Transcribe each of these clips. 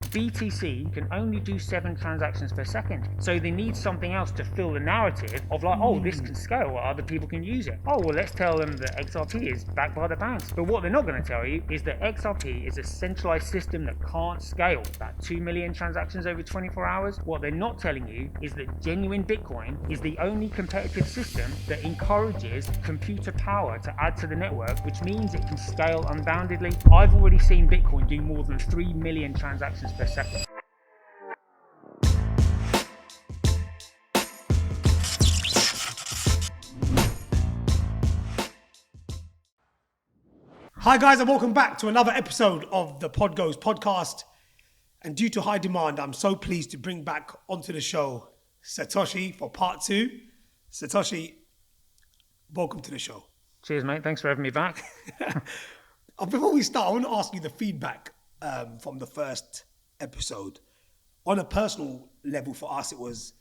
BTC can only do 7 transactions per second. So they need something else to fill the narrative of like, oh, this can scale, other people can use it. Oh, well, let's tell them that XRP is backed by the banks. But what they're not going to tell you is that XRP is a centralized system that can't scale. That 2 million transactions over 24 hours. What they're not telling you is that genuine Bitcoin is the only competitive system that encourages computer power to add to the network, which means it can scale unboundedly. I've already seen Bitcoin do more than 3 million transactions per second. Hi guys, and welcome back to another episode of the Podghost podcast. And due to high demand, I'm so pleased to bring back onto the show Sir Toshi for part 2. Sir Toshi, welcome to the show. Cheers, mate. Thanks for having me back. Before we start, I want to ask you the feedback from the first episode. On a personal level for us, it was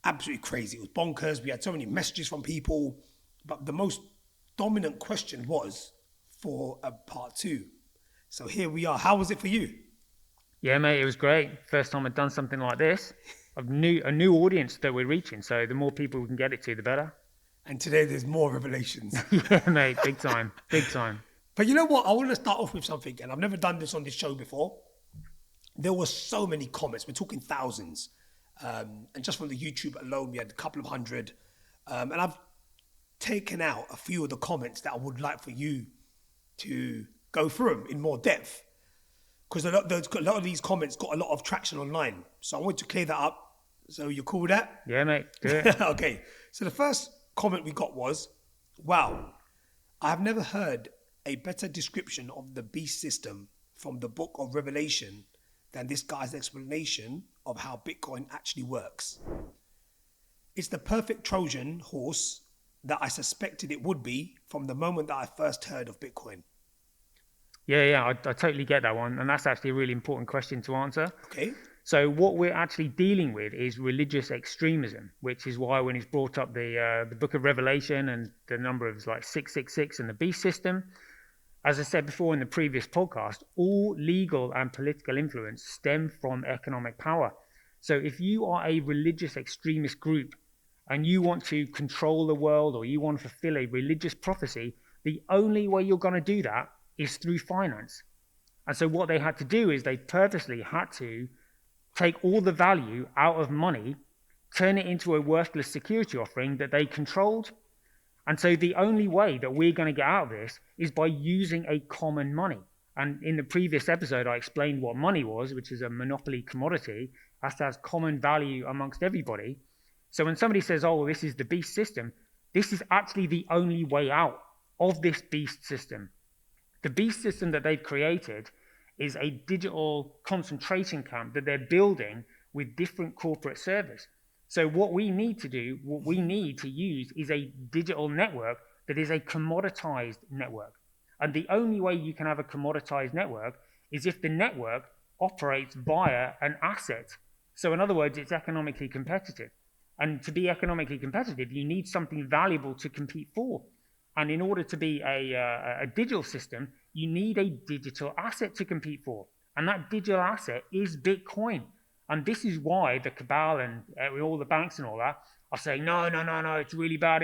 absolutely crazy. It was bonkers. We had so many messages from people. But the most dominant question was for a part 2. So here we are. How was it for you? Yeah, mate, it was great. First time I'd done something like this. A new audience that we're reaching. So the more people we can get it to, the better. And today there's more revelations. Yeah, mate, big time. Big time. But you know what? I want to start off with something, and I've never done this on this show before. There were so many comments. We're talking thousands. And just from the YouTube alone, we had a couple of hundred. And I've taken out a few of the comments that I would like for you to go through them in more depth. Because a lot of these comments got a lot of traction online. So I want to clear that up. So you're cool with that? Yeah, mate. Do it. Okay. So the first comment we got was, wow, I have never heard a better description of the beast system from the book of Revelation than this guy's explanation of how Bitcoin actually works. It's the perfect Trojan horse that I suspected it would be from the moment that I first heard of Bitcoin. Yeah, I totally get that one. And that's actually a really important question to answer. Okay. So what we're actually dealing with is religious extremism, which is why when he's brought up the book of Revelation and the number of like 666 and the beast system, as I said before in the previous podcast, all legal and political influence stem from economic power. So if you are a religious extremist group and you want to control the world or you want to fulfill a religious prophecy, the only way you're going to do that is through finance. And so what they had to do is they purposely had to take all the value out of money, turn it into a worthless security offering that they controlled. And so the only way that we're going to get out of this is by using a common money. And in the previous episode, I explained what money was, which is a monopoly commodity, has to have common value amongst everybody. So when somebody says, oh, well, this is the beast system, this is actually the only way out of this beast system. The beast system that they've created is a digital concentration camp that they're building with different corporate servers. So what we need to use is a digital network that is a commoditized network. And the only way you can have a commoditized network is if the network operates via an asset. So in other words, it's economically competitive. And to be economically competitive, you need something valuable to compete for. And in order to be a digital system, you need a digital asset to compete for. And that digital asset is Bitcoin. And this is why the cabal and all the banks and all that are saying, no, it's really bad.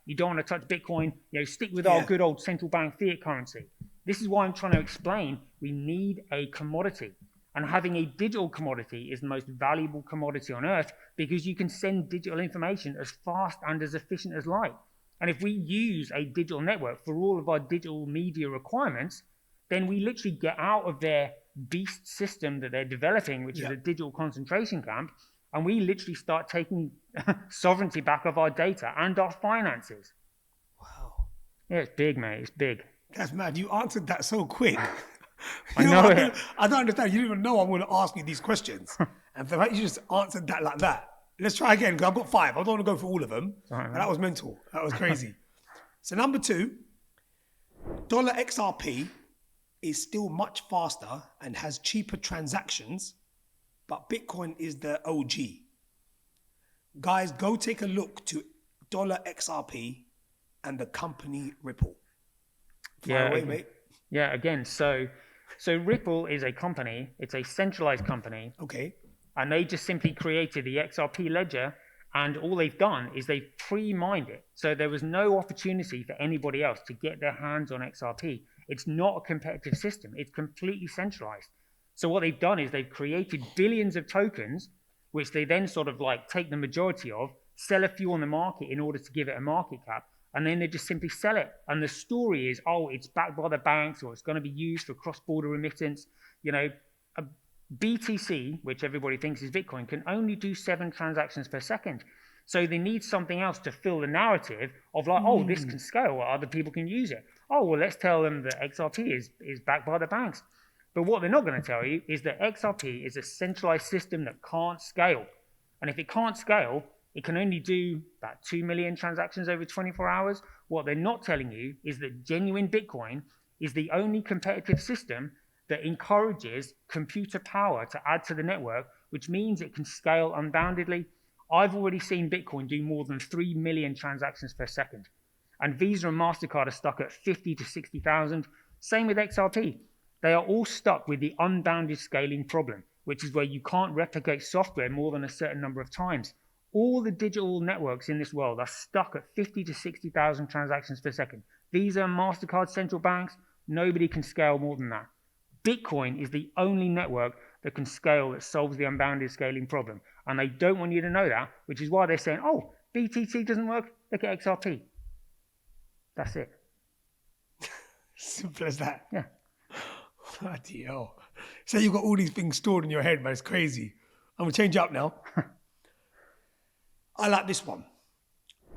You don't want to touch Bitcoin. Stick with our good old central bank fiat currency. This is why I'm trying to explain we need a commodity. And having a digital commodity is the most valuable commodity on earth because you can send digital information as fast and as efficient as light. And if we use a digital network for all of our digital media requirements, then we literally get out of their beast system that they're developing, which is a digital concentration camp, and we literally start taking sovereignty back of our data and our finances. Wow. Yeah, it's big, mate. It's big. That's mad. You answered that so quick. I know it. I don't understand. You didn't even know I'm going to ask you these questions. And the fact you just answered that like that. Let's try again, because I've got 5. I don't want to go through all of them. Right, that was mental. That was crazy. So number 2, $XRP is still much faster and has cheaper transactions, but Bitcoin is the OG. Guys, go take a look to $XRP and the company Ripple. Fire away, mate. Yeah, again, so So Ripple is a company. It's a centralized company. Okay. And they just simply created the XRP ledger. And all they've done is they've pre-mined it. So there was no opportunity for anybody else to get their hands on XRP. It's not a competitive system. It's completely centralized. So what they've done is they've created billions of tokens, which they then sort of like take the majority of, sell a few on the market in order to give it a market cap, and then they just simply sell it. And the story is, oh, it's backed by the banks, or it's going to be used for cross-border remittance. You know, a BTC, which everybody thinks is Bitcoin, can only do 7 transactions per second. So they need something else to fill the narrative of like, oh, this can scale, or other people can use it. Oh, well, let's tell them that XRP is backed by the banks. But what they're not going to tell you is that XRP is a centralized system that can't scale. And if it can't scale, it can only do about 2 million transactions over 24 hours. What they're not telling you is that genuine Bitcoin is the only competitive system that encourages computer power to add to the network, which means it can scale unboundedly. I've already seen Bitcoin do more than 3 million transactions per second. And Visa and MasterCard are stuck at 50 to 60,000. Same with XRP. They are all stuck with the unbounded scaling problem, which is where you can't replicate software more than a certain number of times. All the digital networks in this world are stuck at 50 to 60,000 transactions per second. Visa and MasterCard central banks, nobody can scale more than that. Bitcoin is the only network that can scale, that solves the unbounded scaling problem. And they don't want you to know that, which is why they're saying, oh, BTC doesn't work, look at XRP. That's it. Simple as that. Yeah. Bloody hell. So you've got all these things stored in your head, man. It's crazy. I'm going to change up now. I like this one.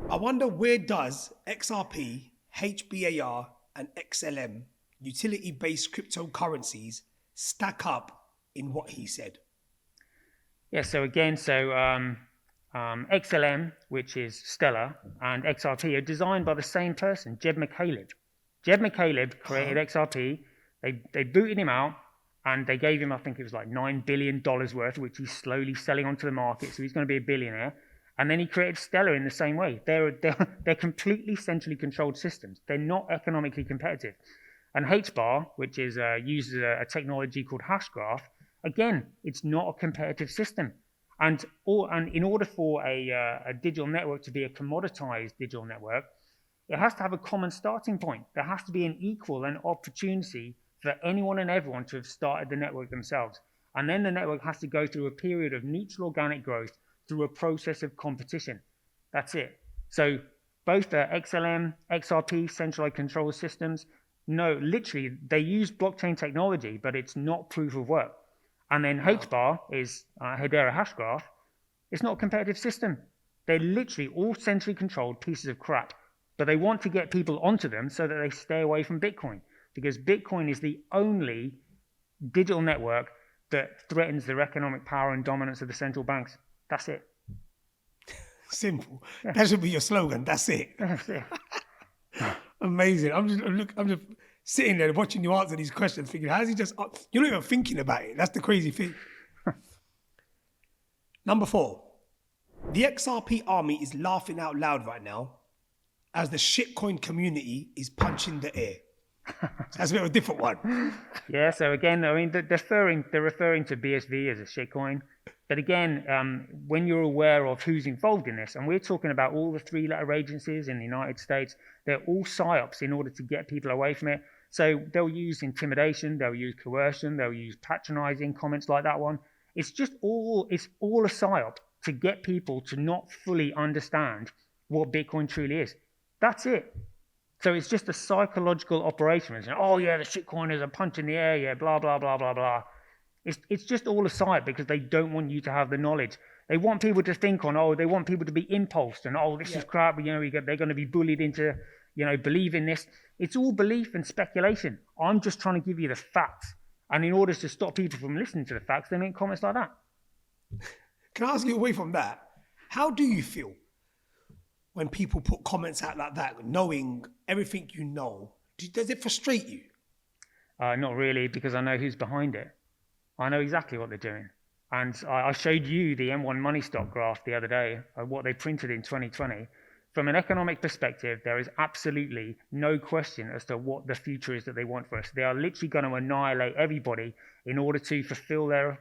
I wonder, where does XRP, HBAR, and XLM, utility-based cryptocurrencies, stack up in what he said? Yeah, so again, XLM, which is Stellar, and XRP are designed by the same person, Jed McCaleb. Jed McCaleb created XRP. They booted him out, and they gave him, I think it was like $9 billion worth, which he's slowly selling onto the market, so he's going to be a billionaire. And then he created Stellar in the same way. They're completely centrally controlled systems. They're not economically competitive. And HBAR, which is uses a technology called Hashgraph, again, it's not a competitive system. And in order for a digital network to be a commoditized digital network, it has to have a common starting point. There has to be an equal and opportunity for anyone and everyone to have started the network themselves. And then the network has to go through a period of neutral organic growth through a process of competition. That's it. So both the XLM, XRP, centralized control systems, no, literally, they use blockchain technology, but it's not proof of work. And then HBAR is Hedera Hashgraph. It's not a competitive system. They're literally all centrally controlled pieces of crap. But they want to get people onto them so that they stay away from Bitcoin, because Bitcoin is the only digital network that threatens the economic power and dominance of the central banks. That's it. Simple. Yeah. That should be your slogan. That's it. That's it. Amazing. I'm just sitting there watching you answer these questions, thinking, how's he just? You're not even thinking about it. That's the crazy thing. Number 4, the XRP army is laughing out loud right now as the shitcoin community is punching the air. That's a bit of a different one. Yeah. So again, I mean, they're referring to BSV as a shitcoin. But again, when you're aware of who's involved in this, and we're talking about all the 3-letter agencies in the United States, they're all psyops in order to get people away from it. So they'll use intimidation, they'll use coercion, they'll use patronizing comments like that one. It's all a psyop to get people to not fully understand what Bitcoin truly is. That's it. So it's just a psychological operation. It's, oh yeah, the shitcoiners are punching the air, yeah, blah, blah, blah, blah, blah. It's just all a side because they don't want you to have the knowledge. They want people to think they want people to be impulsed and, this is crap, they're going to be bullied into, believing this. It's all belief and speculation. I'm just trying to give you the facts. And in order to stop people from listening to the facts, they make comments like that. Can I ask you, away from that, how do you feel when people put comments out like that, knowing everything you know? Does it frustrate you? Not really, because I know who's behind it. I know exactly what they're doing. And I showed you the M1 money stock graph the other day, what they printed in 2020 from an economic perspective, there is absolutely no question as to what the future is that they want for us. They are literally going to annihilate everybody in order to fulfill their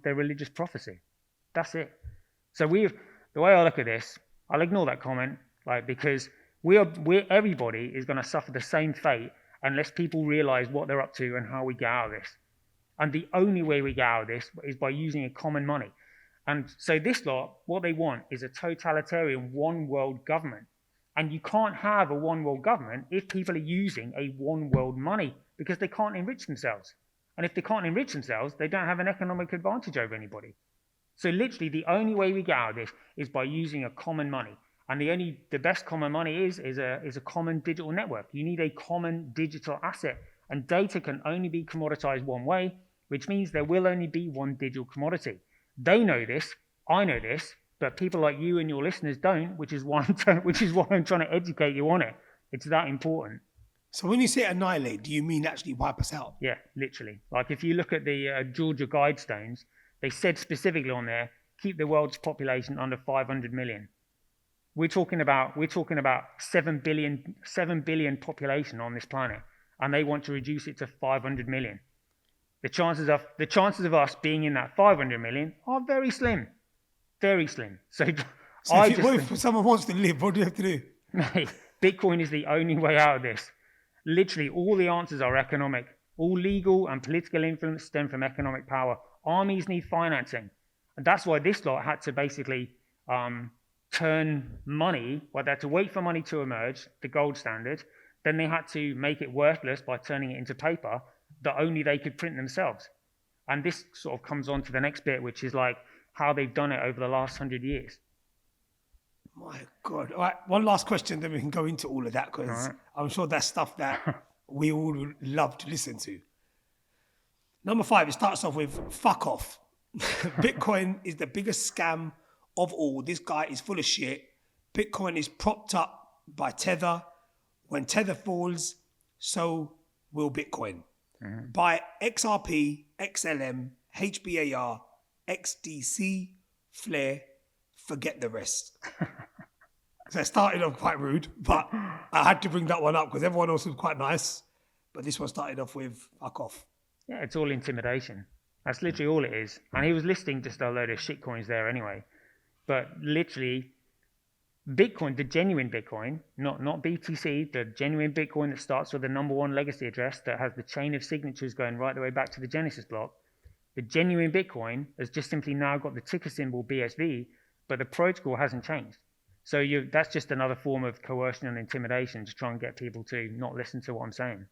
religious prophecy. That's it. So the way I look at this, I'll ignore that comment, because everybody is going to suffer the same fate unless people realize what they're up to and how we get out of this. And the only way we get out of this is by using a common money. And so this lot, what they want is a totalitarian one world government. And you can't have a one world government if people are using a one world money, because they can't enrich themselves. And if they can't enrich themselves, they don't have an economic advantage over anybody. So literally the only way we get out of this is by using a common money. And the best common money is a common digital network. You need a common digital asset. And data can only be commoditized one way, which means there will only be one digital commodity. They know this, I know this, but people like you and your listeners don't, which is why I'm trying to educate you on it. It's that important. So when you say annihilate, do you mean actually wipe us out? Yeah, literally. Like if you look at the Georgia Guidestones, they said specifically on there, keep the world's population under 500 million. We're talking about 7 billion population on this planet, and they want to reduce it to 500 million. The chances of us being in that 500 million are very slim. Very slim. So if someone wants to live, what do you have to do? Mate, Bitcoin is the only way out of this. Literally, all the answers are economic. All legal and political influence stem from economic power. Armies need financing. And that's why this lot had to basically turn money, they had to wait for money to emerge, the gold standard. Then they had to make it worthless by turning it into paper that only they could print themselves. And this sort of comes on to the next bit, which is like how they've done it over the last 100 years. My God. All right, one last question, then we can go into all of that, because right. I'm sure that's stuff that we all would love to listen to. Number 5, it starts off with fuck off. Bitcoin is the biggest scam of all. This guy is full of shit. Bitcoin is propped up by Tether. When Tether falls, so will Bitcoin. Mm-hmm. Buy XRP, XLM, HBAR, XDC, Flare, forget the rest. So it started off quite rude, but I had to bring that one up because everyone else was quite nice. But this one started off with fuck off. Yeah, it's all intimidation. That's literally all it is. And he was listing just a load of shitcoins there anyway. But literally, Bitcoin, the genuine Bitcoin, not BTC, the genuine Bitcoin that starts with the number 1 legacy address that has the chain of signatures going right the way back to the Genesis block. The genuine Bitcoin has just simply now got the ticker symbol BSV, but the protocol hasn't changed. So that's just another form of coercion and intimidation to try and get people to not listen to what I'm saying.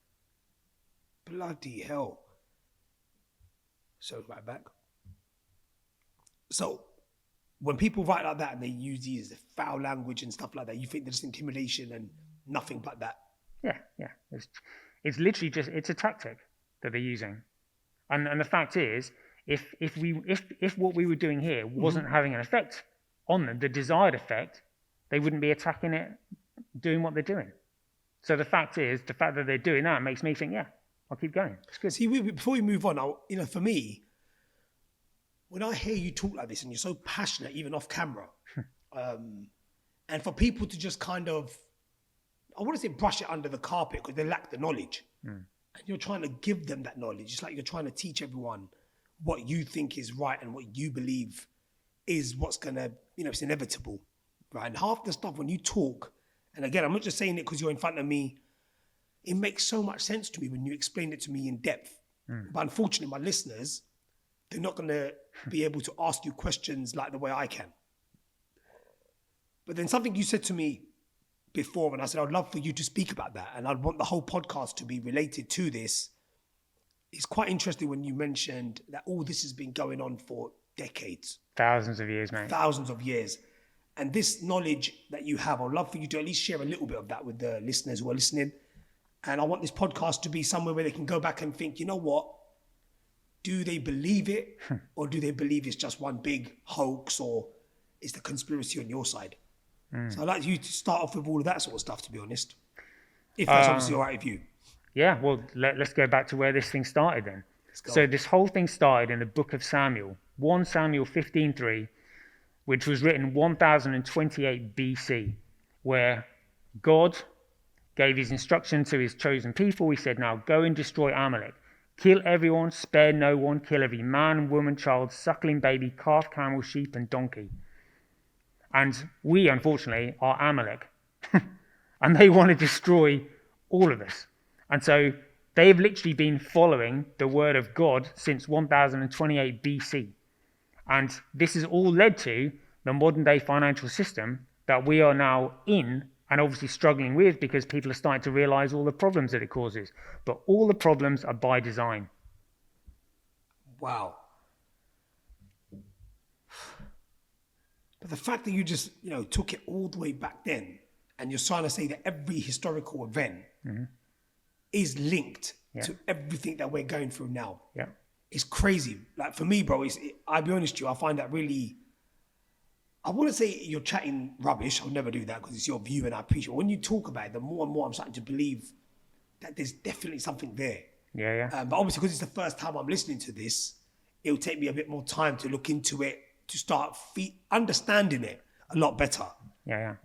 Bloody hell. So right back. So when people write like that and they use these foul language and stuff like that, you think there's intimidation and nothing but that? Yeah. It's literally just, it's a tactic that they're using. And the fact is, if what we were doing here wasn't having an effect on them, the desired effect, they wouldn't be attacking it, doing what they're doing. So the fact that they're doing that makes me think, yeah, I'll keep going. It's good. See, before we move on, for me, when I hear you talk like this and you're so passionate, even off camera, and for people to just kind of, I want to say brush it under the carpet because they lack the knowledge. And you're trying to give them that knowledge. It's like you're trying to teach everyone what you think is right and what you believe is what's going to, it's inevitable, right? And half the stuff when you talk, and again, I'm not just saying it because you're in front of me, it makes so much sense to me when you explain it to me in depth. But unfortunately, my listeners, they're not going to be able to ask you questions like the way I can. But then something you said to me before, and I said, I'd love for you to speak about that, and I'd want the whole podcast to be related to this. It's quite interesting when you mentioned that all this has been going on for decades. Thousands of years, mate. Thousands of years. And this knowledge that you have, I'd love for you to at least share a little bit of that with the listeners who are listening. And I want this podcast to be somewhere where they can go back and think, you know what? Do they believe it? Or do they believe it's just one big hoax or it's the conspiracy on your side? So I'd like you to start off with all of that sort of stuff, to be honest. If that's obviously all right with you. Yeah, well, let's go back to where this thing started then. So this whole thing started in the book of Samuel, 1 Samuel 15:3, which was written 1028 BC. where God gave his instruction to his chosen people. He said, now go and destroy Amalek. Kill everyone, spare no one, kill every man, woman, child, suckling baby, calf, camel, sheep, and donkey. And we, unfortunately, are Amalek. And they want to destroy all of us. And so they've literally been following the word of God since 1028 BC. And this has all led to the modern day financial system that we are now in and obviously struggling with, because people are starting to realize all the problems that it causes. But all the problems are by design. Wow. But the fact that you just, took it all the way back then, and you're trying to say that every historical event is linked to everything that we're going through now. Yeah. It's crazy. Like, for me, bro, I'll be honest with you, I find that really, I wouldn't say you're chatting rubbish. I'll never do that because it's your view and I appreciate it. When you talk about it, the more and more I'm starting to believe that there's definitely something there. Yeah. But obviously, because it's the first time I'm listening to this, it'll take me a bit more time to look into it, to start understanding it a lot better. Yeah.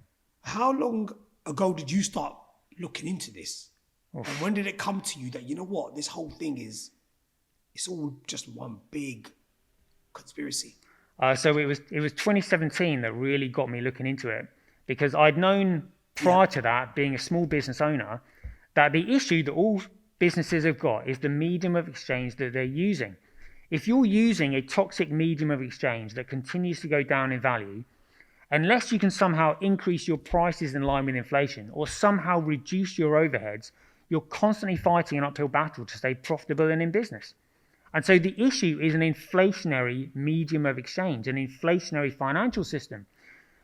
How long ago did you start looking into this? Oof. And when did it come to you that, you know what, this whole thing it's all just one big conspiracy? So it was 2017 that really got me looking into it, because I'd known prior to that, being a small business owner, that the issue that all businesses have got is the medium of exchange that they're using. If you're using a toxic medium of exchange that continues to go down in value, unless you can somehow increase your prices in line with inflation or somehow reduce your overheads, you're constantly fighting an uphill battle to stay profitable and in business. And so the issue is an inflationary medium of exchange, an inflationary financial system.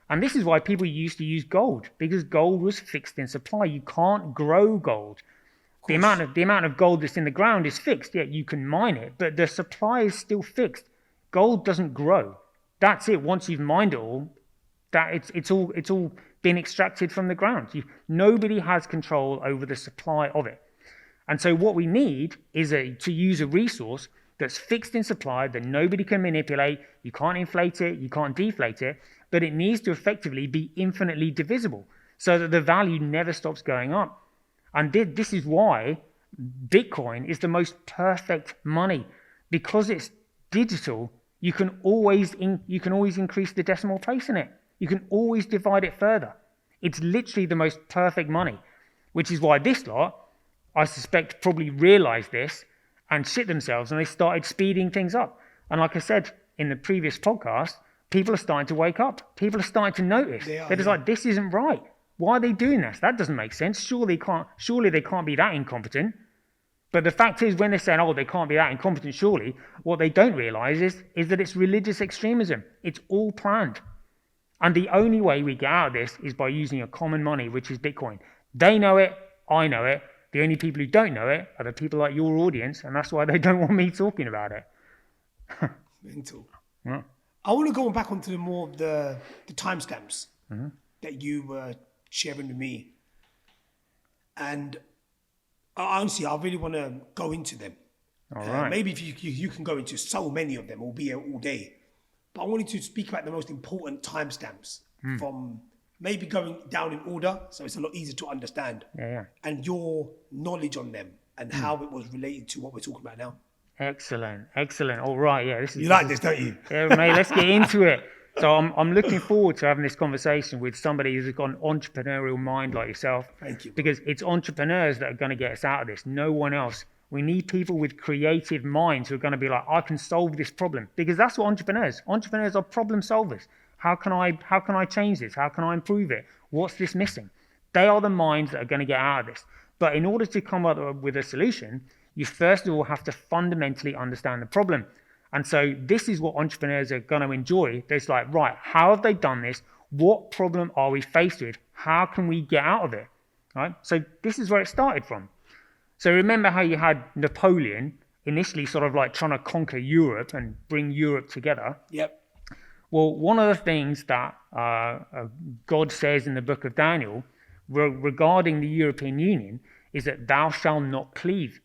And this is why people used to use gold, because gold was fixed in supply. You can't grow gold. The amount of gold that's in the ground is fixed. Yeah, you can mine it, but the supply is still fixed. Gold doesn't grow. That's it. Once you've mined it all, it's all been extracted from the ground. Nobody has control over the supply of it. And so what we need is to use a resource that's fixed in supply, that nobody can manipulate. You can't inflate it, you can't deflate it, but it needs to effectively be infinitely divisible so that the value never stops going up. And this is why Bitcoin is the most perfect money, because it's digital. You can always increase the decimal place in it. You can always divide it further. It's literally the most perfect money, which is why this lot, I suspect, probably realized this and shit themselves, and they started speeding things up. And like I said in the previous podcast, people are starting to wake up. People are starting to notice. They're just like, this isn't right. Why are they doing this? That doesn't make sense. Surely they can't be that incompetent. But the fact is, when they're saying, oh, they can't be that incompetent, surely, what they don't realize is that it's religious extremism. It's all planned. And the only way we get out of this is by using a common money, which is Bitcoin. They know it. I know it. The only people who don't know it are the people like your audience, and that's why they don't want me talking about it. Mental. Yeah. I want to go back onto the timestamps that you were sharing with me. And honestly, I really want to go into them. All right. Maybe if you can go into so many of them, we'll be here all day. But I wanted to speak about the most important timestamps from maybe going down in order, so it's a lot easier to understand. Yeah. And your knowledge on them and how it was related to what we're talking about now. Excellent. All right, yeah. You like this, don't you? Yeah, mate, let's get into it. So I'm looking forward to having this conversation with somebody who's got an entrepreneurial mind like yourself. Thank you. Because it's entrepreneurs that are going to get us out of this, no one else. We need people with creative minds who are going to be like, I can solve this problem. Because that's what entrepreneurs are problem solvers. How can I change this? How can I improve it? What's this missing? They are the minds that are going to get out of this. But in order to come up with a solution, you first of all have to fundamentally understand the problem. And so this is what entrepreneurs are going to enjoy. It's like, right, how have they done this? What problem are we faced with? How can we get out of it? Right? So this is where it started from. So remember how you had Napoleon initially sort of like trying to conquer Europe and bring Europe together? Yep. Well, one of the things that God says in the book of Daniel regarding the European Union is that thou shalt not cleave.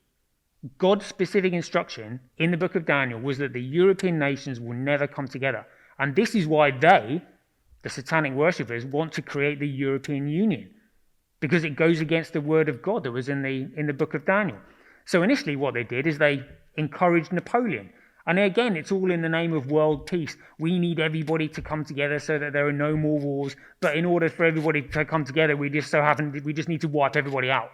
God's specific instruction in the book of Daniel was that the European nations will never come together. And this is why they the satanic worshippers, want to create the European Union because it goes against the word of God that was in the book of Daniel. So initially what they did is they encouraged Napoleon. And again, it's all in the name of world peace. We need everybody to come together so that there are no more wars. But in order for everybody to come together, we just need to wipe everybody out.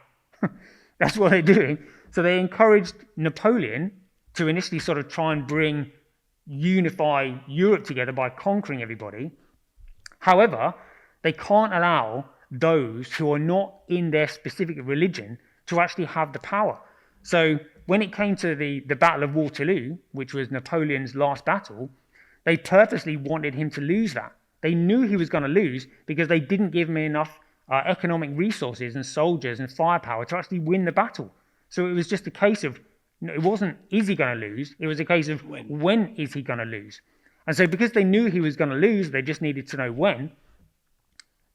That's what they're doing. So they encouraged Napoleon to initially sort of try and unify Europe together by conquering everybody. However, they can't allow those who are not in their specific religion to actually have the power. So when it came to the Battle of Waterloo, which was Napoleon's last battle, they purposely wanted him to lose that. They knew he was going to lose because they didn't give him enough economic resources and soldiers and firepower to actually win the battle. So it was just a case of, it wasn't, is he going to lose? It was a case of, when is he going to lose? And so because they knew he was going to lose, they just needed to know when.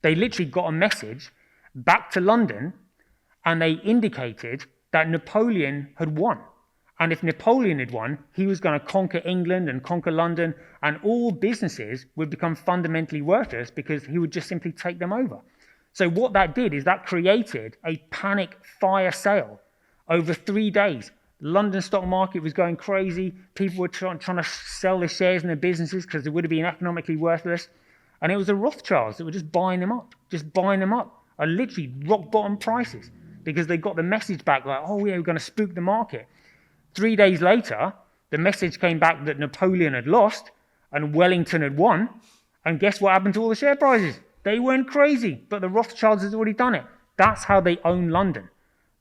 They literally got a message back to London, and they indicated that Napoleon had won. And if Napoleon had won, he was going to conquer England and conquer London, and all businesses would become fundamentally worthless because he would just simply take them over. So what that did is that created a panic fire sale over 3 days. The London stock market was going crazy. People were trying to sell their shares in their businesses because they would have been economically worthless. And it was the Rothschilds that were just buying them up at literally rock bottom prices, because they got the message back like, oh yeah, we're going to spook the market. 3 days later, the message came back that Napoleon had lost and Wellington had won. And guess what happened to all the share prices? They went crazy, but the Rothschilds had already done it. That's how they own London.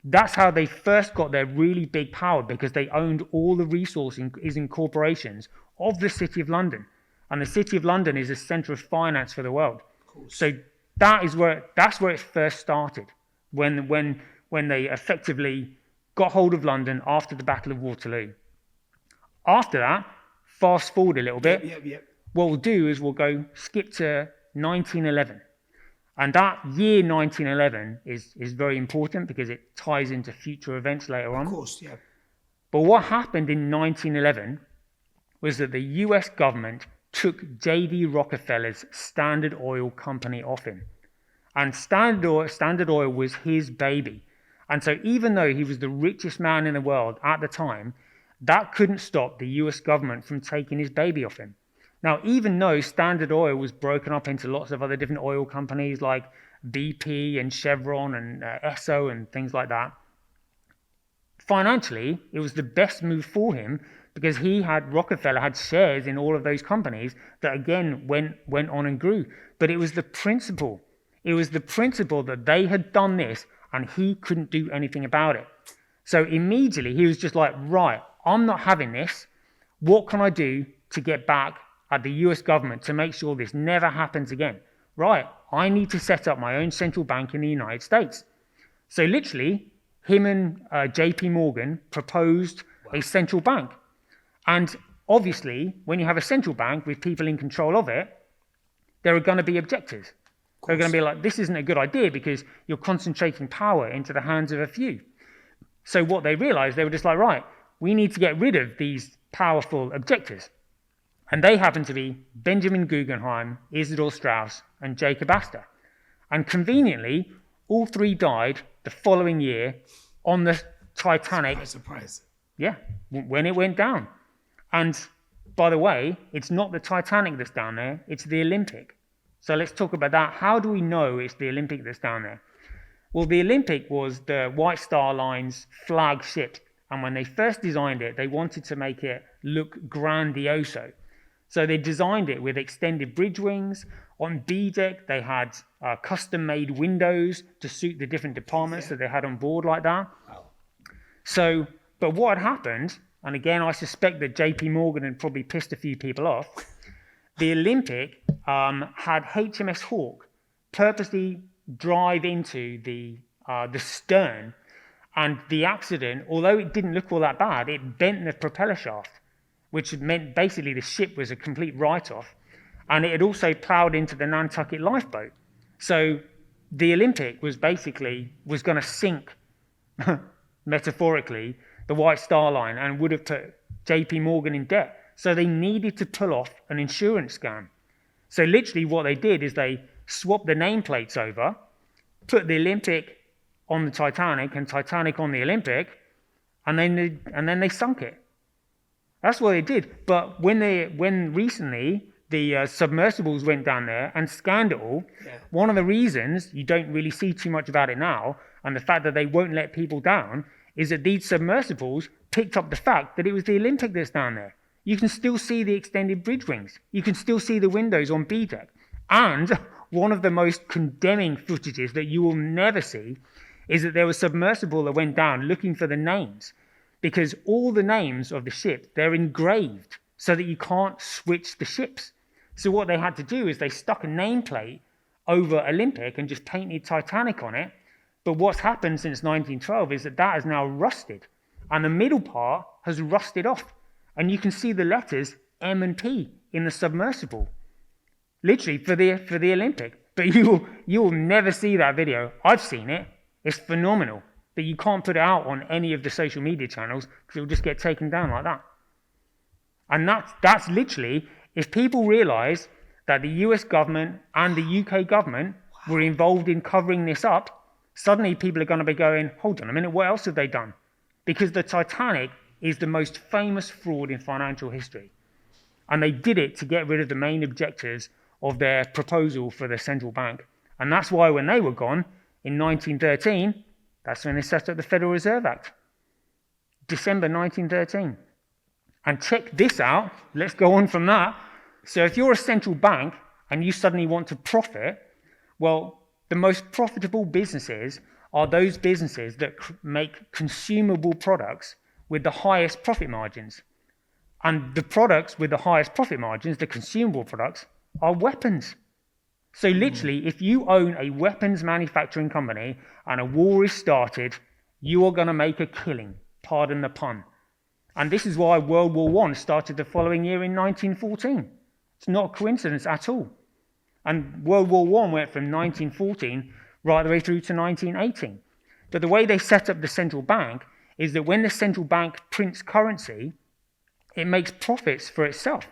That's how they first got their really big power, because they owned all the resources and corporations of the City of London. And the City of London is a centre of finance for the world. So that's where it first started. When they effectively got hold of London after the Battle of Waterloo. After that, fast forward a little bit. What we'll do is we'll skip to 1911. And that year 1911 is very important because it ties into future events later on. Of course, yeah. But what happened in 1911 was that the US government took J.D. Rockefeller's Standard Oil Company off him. And Standard Oil was his baby. And so even though he was the richest man in the world at the time, that couldn't stop the US government from taking his baby off him. Now, even though Standard Oil was broken up into lots of other different oil companies like BP and Chevron and Esso and things like that, financially, it was the best move for him because Rockefeller had shares in all of those companies that again went on and grew. But it was the principle. It was the principle that they had done this and he couldn't do anything about it. So immediately he was just like, right, I'm not having this. What can I do to get back at the US government to make sure this never happens again? Right, I need to set up my own central bank in the United States. So literally, him and JP Morgan proposed a central bank. And obviously, when you have a central bank with people in control of it, there are going to be objectors. They're going to be like, this isn't a good idea because you're concentrating power into the hands of a few. So what they realized, they were just like, right, we need to get rid of these powerful objectors. And they happened to be Benjamin Guggenheim, Isidor Straus, and Jacob Astor. And conveniently, all three died the following year on the Titanic. Surprise. Yeah, when it went down. And by the way, it's not the Titanic that's down there, it's the Olympic. So let's talk about that. How do we know it's the Olympic that's down there? Well, the Olympic was the White Star Line's flagship. And when they first designed it, they wanted to make it look grandioso. So they designed it with extended bridge wings. On B deck, they had custom-made windows to suit the different departments that they had on board like that. Wow. So, but what had happened, and again, I suspect that JP Morgan had probably pissed a few people off, the Olympic had HMS Hawke purposely drive into the stern, and the accident, although it didn't look all that bad, it bent the propeller shaft, which meant basically the ship was a complete write-off. And it had also ploughed into the Nantucket lifeboat. So the Olympic was going to sink, metaphorically, the White Star Line and would have put JP Morgan in debt. So they needed to pull off an insurance scam. So literally what they did is they swapped the nameplates over, put the Olympic on the Titanic and Titanic on the Olympic, and then they sunk it. That's what they did. But when recently the submersibles went down there and scanned it all, one of the reasons you don't really see too much about it now, and the fact that they won't let people down, is that these submersibles picked up the fact that it was the Olympic that's down there. You can still see the extended bridge wings. You can still see the windows on B deck. And one of the most condemning footages that you will never see is that there was a submersible that went down looking for the names, because all the names of the ship, they're engraved so that you can't switch the ships. So what they had to do is they stuck a nameplate over Olympic and just painted Titanic on it. But what's happened since 1912 is that has now rusted, and the middle part has rusted off. And you can see the letters M and P in the submersible, literally for the Olympic. But you will never see that video. I've seen it. It's phenomenal. But you can't put it out on any of the social media channels because it will just get taken down like that. And that's literally, if people realise that the US government and the UK government were involved in covering this up, suddenly people are going to be going, hold on a minute, what else have they done? Because the Titanic is the most famous fraud in financial history. And they did it to get rid of the main objectives of their proposal for the central bank. And that's why when they were gone in 1913, that's when they set up the Federal Reserve Act. December 1913. And check this out. Let's go on from that. So if you're a central bank and you suddenly want to profit, well, the most profitable businesses are those businesses that make consumable products with the highest profit margins. And the products with the highest profit margins, the consumable products, are weapons. So literally, if you own a weapons manufacturing company and a war is started, you are going to make a killing, pardon the pun. And this is why World War I started the following year in 1914. It's not a coincidence at all. And World War I went from 1914 right the way through to 1918. But the way they set up the central bank is that when the central bank prints currency, it makes profits for itself.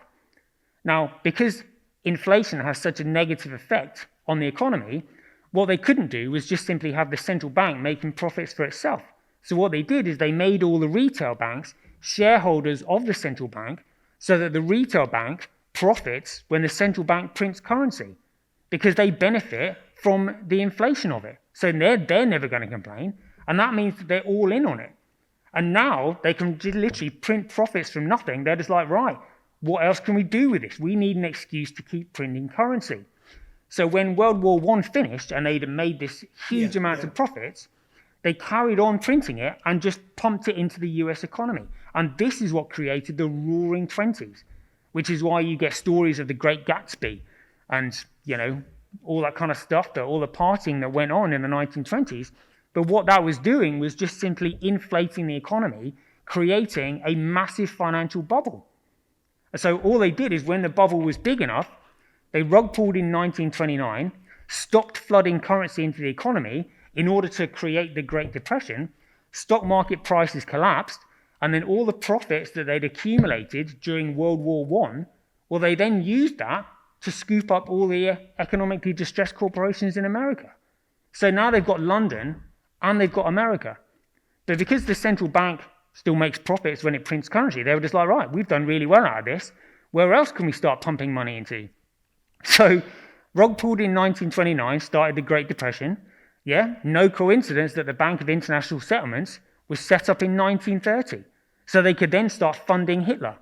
Now, because inflation has such a negative effect on the economy, what they couldn't do was just simply have the central bank making profits for itself. So what they did is they made all the retail banks shareholders of the central bank so that the retail bank profits when the central bank prints currency because they benefit from the inflation of it. So they're never going to complain, and that means that they're all in on it. And now they can literally print profits from nothing. They're just like, right, what else can we do with this? We need an excuse to keep printing currency. So when World War I finished and they'd made this huge amount of profits, they carried on printing it and just pumped it into the US economy. And this is what created the Roaring Twenties, which is why you get stories of the Great Gatsby and, all that kind of stuff, all the partying that went on in the 1920s. But what that was doing was just simply inflating the economy, creating a massive financial bubble. So all they did is when the bubble was big enough, they rug pulled in 1929, stopped flooding currency into the economy in order to create the Great Depression, stock market prices collapsed, and then all the profits that they'd accumulated during World War I, well, they then used that to scoop up all the economically distressed corporations in America. So now they've got London and they've got America. But because the central bank still makes profits when it prints currency, they were just like, right, we've done really well out of this. Where else can we start pumping money into? So rug pulled in 1929 started the Great Depression. Yeah, no coincidence that the Bank of International Settlements was set up in 1930. So they could then start funding Hitler.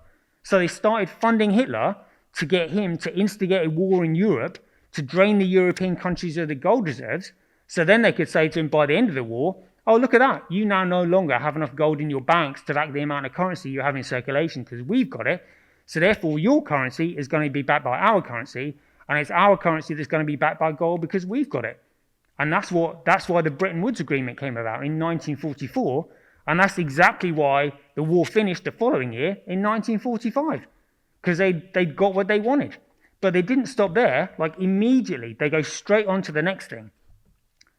So they started funding Hitler to get him to instigate a war in Europe, to drain the European countries of the gold reserves. So then they could say to him by the end of the war, oh, look at that. You now no longer have enough gold in your banks to back the amount of currency you have in circulation because we've got it. So therefore, your currency is going to be backed by our currency, and it's our currency that's going to be backed by gold because we've got it. And that's why the Bretton Woods Agreement came about in 1944, and that's exactly why the war finished the following year in 1945, because they'd got what they wanted. But they didn't stop there. Like immediately, they go straight on to the next thing.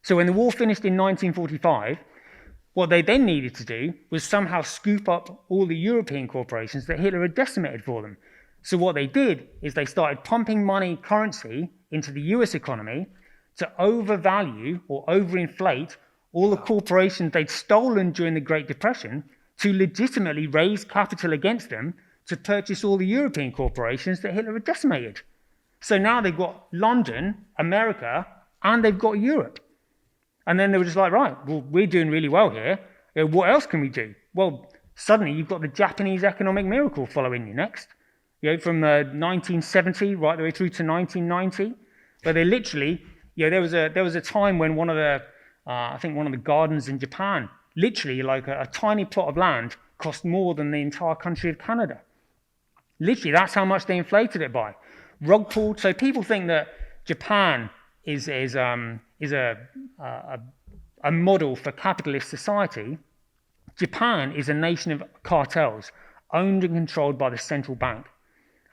So when the war finished in 1945, what they then needed to do was somehow scoop up all the European corporations that Hitler had decimated for them. So what they did is they started pumping money, currency, into the US economy to overvalue or overinflate all the corporations they'd stolen during the Great Depression to legitimately raise capital against them to purchase all the European corporations that Hitler had decimated. So now they've got London, America, and they've got Europe. And then they were just like, right, well, we're doing really well here. What else can we do? Well, suddenly you've got the Japanese economic miracle following you next. From 1970 right the way through to 1990, where they literally, there was a time when one of the gardens in Japan, literally like a tiny plot of land, cost more than the entire country of Canada. Literally, that's how much they inflated it by. Rug pulled. So people think that Japan is a model for capitalist society. Japan is a nation of cartels owned and controlled by the central bank.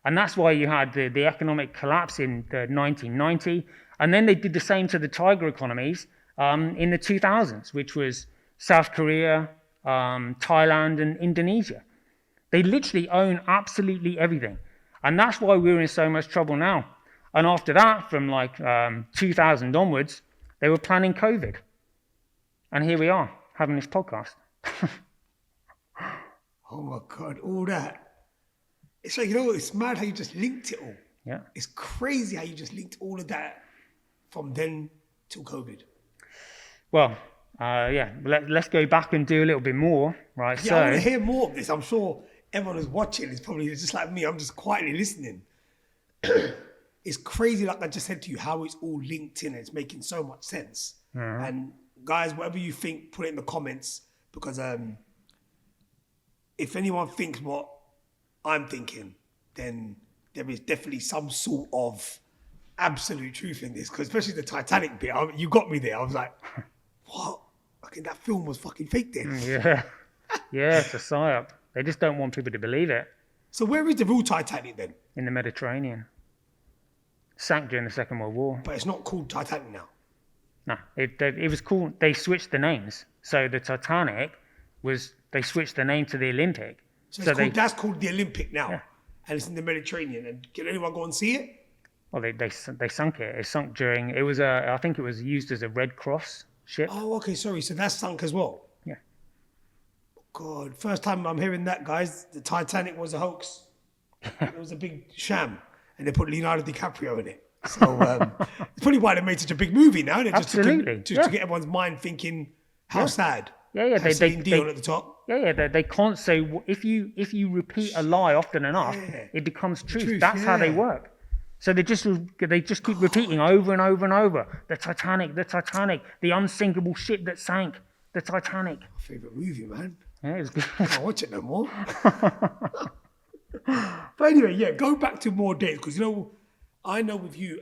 And that's why you had the economic collapse in the 1990. And then they did the same to the tiger economies in the 2000s, which was South Korea, Thailand, and Indonesia. They literally own absolutely everything. And that's why we're in so much trouble now. And after that, from 2000 onwards, they were planning COVID. And here we are, having this podcast. Oh my God, all that. It's like, it's mad how you just linked it all. Yeah. It's crazy how you just linked all of that from then till COVID. Well, let's go back and do a little bit more, right? Yeah, I want to hear more of this. I'm sure everyone who's watching is probably just like me. I'm just quietly listening. It's crazy, like I just said to you, how it's all linked in and it's making so much sense. Mm-hmm. And guys, whatever you think, put it in the comments, because if anyone thinks what I'm thinking, then there is definitely some sort of absolute truth in this, because especially the Titanic bit, you got me there. I was like, what? Fucking that film was fucking fake then. Yeah. Yeah, it's a psyop. They just don't want people to believe it. So where is the real Titanic then? In the Mediterranean. Sank during the Second World War. But it's not called Titanic now. No, it was called, they switched the names. So the Titanic they switched the name to the Olympic. So that's called the Olympic now. Yeah. And it's in the Mediterranean. And can anyone go and see it? Well, they sunk it. It sunk during, I think it was used as a Red Cross ship. Oh, okay, sorry. So that's sunk as well? Yeah. God, first time I'm hearing that, guys. The Titanic was a hoax. It was a big sham. And they put Leonardo DiCaprio in it. So it's probably why they made such a big movie now. Absolutely. To get everyone's mind thinking, how sad. Yeah. Celine Dion at the top. Yeah. They can't say, if you repeat a lie often enough, it becomes truth. That's how they work. So they just keep repeating over and over and over. The Titanic, the unsinkable ship that sank, the Titanic. My favourite movie, man. Yeah, it was good. I can't watch it no more. But anyway, go back to more dates, because I know with you,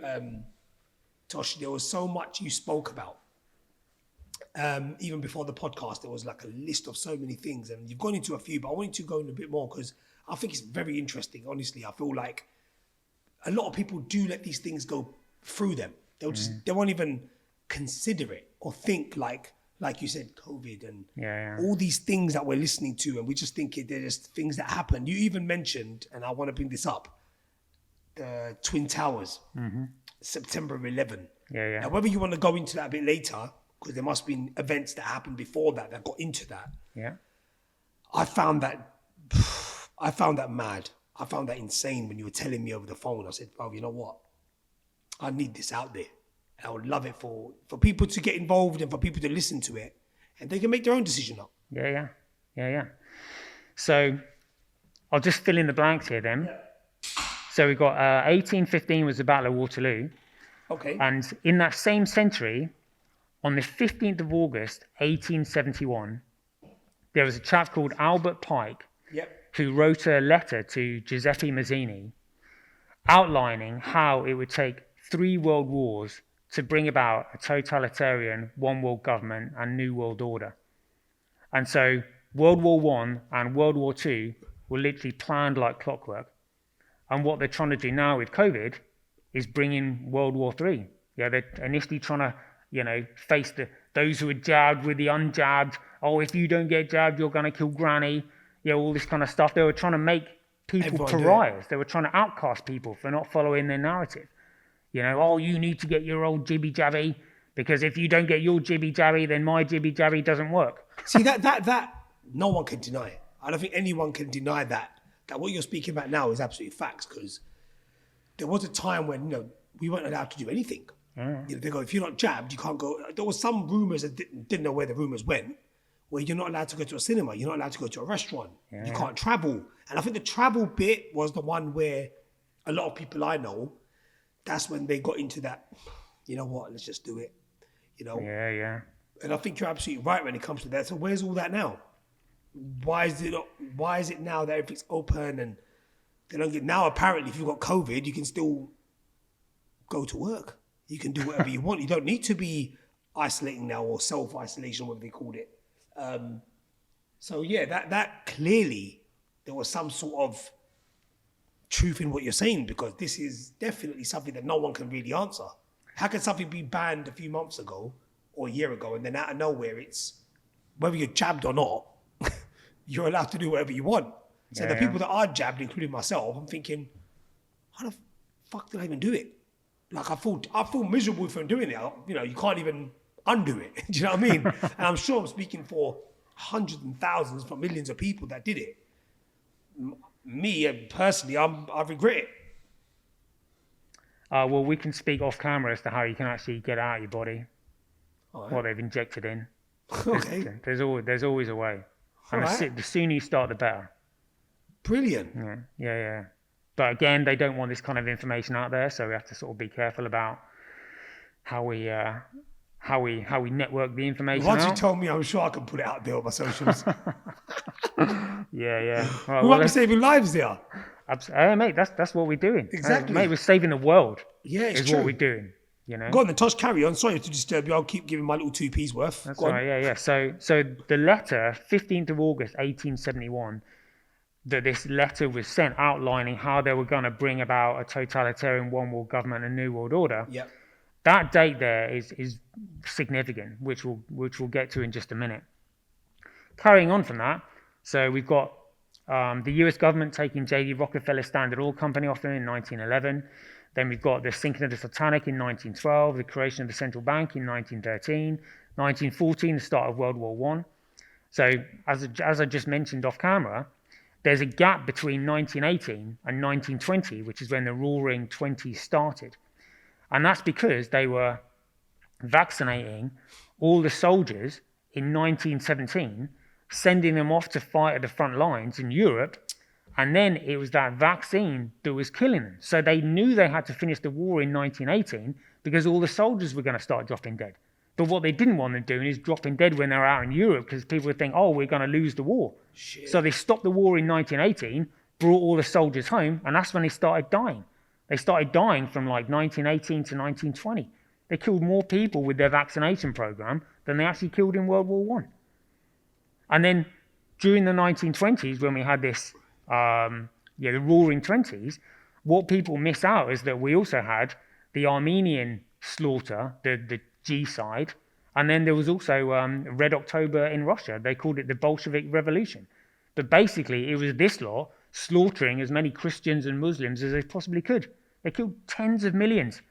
Tosh, there was so much you spoke about. Even before the podcast, there was like a list of so many things, and you've gone into a few, but I wanted to go in a bit more because I think it's very interesting. Honestly, I feel like a lot of people do let these things go through them. They won't even consider it or think like you said, COVID and all these things that we're listening to, and we just think they're just things that happen. You even mentioned, and I want to bring this up, the Twin Towers, September 11. Yeah. Now, whether you want to go into that a bit later, because there must have been events that happened before that got into that. Yeah. I found that mad. I found that insane when you were telling me over the phone. I said, "Oh, you know what? I need this out there. I would love it for people to get involved and for people to listen to it, and they can make their own decision up." Yeah. So I'll just fill in the blanks here then. Yeah. So we got 1815 was the Battle of Waterloo. Okay. And in that same century, on the 15th of August, 1871, there was a chap called Albert Pike who wrote a letter to Giuseppe Mazzini outlining how it would take 3 world wars to bring about a totalitarian one world government and new world order. And so World War I and World War II were literally planned like clockwork. And what they're trying to do now with COVID is bring in World War III. Yeah, they're initially trying to, face those who are jabbed with the unjabbed. Oh, if you don't get jabbed, you're going to kill granny. All this kind of stuff. They were trying to make people Everyone do it. pariahs. They were trying to outcast people for not following their narrative. You know, oh, you need to get your old jibby jabby because if you don't get your jibby jabby, then my jibby jabby doesn't work. See, that no one can deny. I don't think anyone can deny that what you're speaking about now is absolutely facts, because there was a time when, we weren't allowed to do anything. They go, if you're not jabbed, you can't go. There was some rumours that didn't know where the rumours went, where you're not allowed to go to a cinema, you're not allowed to go to a restaurant, you can't travel. And I think the travel bit was the one where a lot of people I know, that's when they got into that, you know what, let's just do it, Yeah. And I think you're absolutely right when it comes to that. So where's all that now? Why is it now that everything's open and they don't get, now apparently if you've got COVID, you can still go to work. You can do whatever you want. You don't need to be isolating now, or self-isolation, whatever they called it. So yeah, that clearly there was some sort of truth in what you're saying, because this is definitely something that no one can really answer. How can something be banned a few months ago or a year ago, and then out of nowhere it's, whether you're jabbed or not, you're allowed to do whatever you want. So the people that are jabbed, including myself, I'm thinking, how the fuck did I even do it? Like I feel miserable from doing it. You can't even undo it. Do you know what I mean? And I'm sure I'm speaking for hundreds and thousands, for millions of people that did it. Me personally, I regret it. Well, we can speak off camera as to how you can actually get out of your body, Right. what they've injected in. Okay. There's always a way. And Right. the sooner you start, the better. Brilliant. Yeah. But again, they don't want this kind of information out there, so we have to sort of be careful about how we network the information Once you out. told me, I'm sure I can put it out there on my socials. Yeah. Right, We might be saving lives there. mate, that's what we're doing. Exactly. Mate, we're saving the world. Yeah, it's is true. what we're doing. Go on then, Tosh, carry on. Sorry to disturb you. I'll keep giving my little 2p's worth. That's Go on. right, yeah. So the letter, 15th of August, 1871, that this letter was sent outlining how they were going to bring about a totalitarian one world government and new world order. Yep. That date there is significant, which we'll get to in just a minute. Carrying on from that, so we've got the US government taking J.D. Rockefeller's Standard Oil Company off them in 1911. Then we've got the sinking of the Titanic in 1912, the creation of the central bank in 1913, 1914, the start of World War I. So as I just mentioned off camera, there's a gap between 1918 and 1920, which is when the Roaring Twenties started. And that's because they were vaccinating all the soldiers in 1917, sending them off to fight at the front lines in Europe. And then it was that vaccine that was killing them. So they knew they had to finish the war in 1918 because all the soldiers were going to start dropping dead. But what they didn't want them doing is dropping dead when they were out in Europe, because people would think, oh, we're going to lose the war. Shit. So they stopped the war in 1918, brought all the soldiers home, and that's when they started dying. They started dying from like 1918 to 1920. They killed more people with their vaccination program than they actually killed in World War I. And then during the 1920s, when we had this, the Roaring Twenties, what people miss out is that we also had the Armenian slaughter, the G-side, and then there was also Red October in Russia. They called it the Bolshevik Revolution. But basically, it was this lot slaughtering as many Christians and Muslims as they possibly could. They killed tens of millions.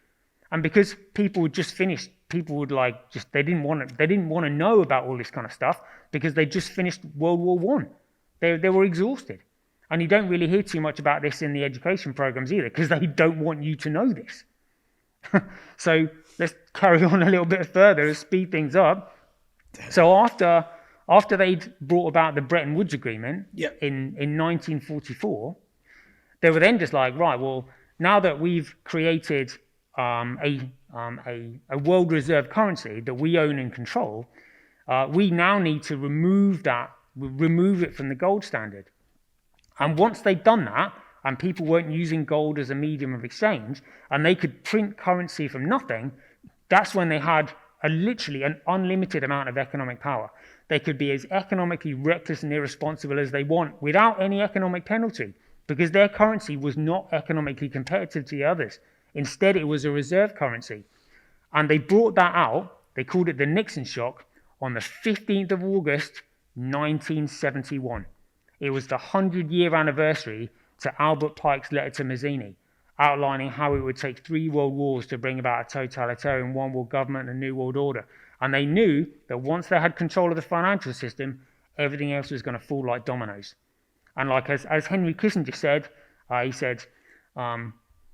And because people would just finished, people would they didn't want to know about all this kind of stuff because they just finished World War I. They were exhausted. And you don't really hear too much about this in the education programs either, because they don't want you to know this. So let's carry on a little bit further to speed things up. So after they'd brought about the Bretton Woods Agreement in 1944, they were then just like, right, well, now that we've created a world reserve currency that we own and control, we now need to remove it from the gold standard. And once they'd done that, and people weren't using gold as a medium of exchange, and they could print currency from nothing, that's when they had literally an unlimited amount of economic power. They could be as economically reckless and irresponsible as they want without any economic penalty, because their currency was not economically competitive to the others. Instead, it was a reserve currency. And they brought that out, they called it the Nixon shock, on the 15th of August, 1971. It was the 100-year anniversary to Albert Pike's letter to Mazzini, outlining how it would take 3 world wars to bring about a totalitarian one world government and a new world order. And they knew that once they had control of the financial system, everything else was going to fall like dominoes. And like as Henry Kissinger said, he said,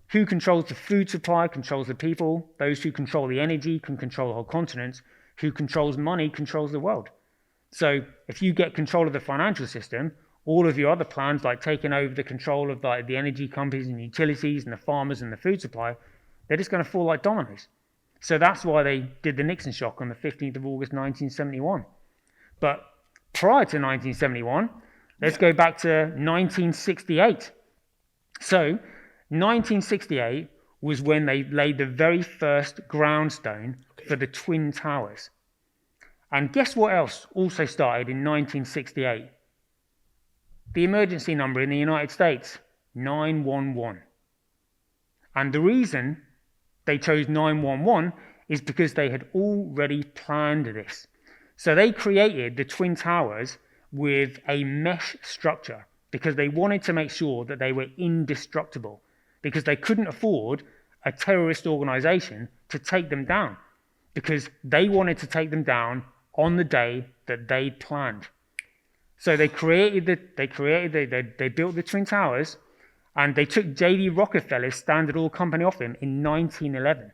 who controls the food supply controls the people. Those who control the energy can control the whole continent. Who controls money controls the world. So if you get control of the financial system, all of your other plans, like taking over the control of like the energy companies and utilities and the farmers and the food supply, they're just going to fall like dominoes. So that's why they did the Nixon shock on the 15th of August 1971. But prior to 1971, let's go back to 1968. So 1968 was when they laid the very first groundstone for the Twin Towers. And guess what else also started in 1968? The emergency number in the United States, 911. And the reason they chose 911 is because they had already planned this. So they created the Twin Towers with a mesh structure because they wanted to make sure that they were indestructible, because they couldn't afford a terrorist organization to take them down, because they wanted to take them down on the day that they planned. So they built the Twin Towers, and they took J.D. Rockefeller's Standard Oil Company off him in 1911.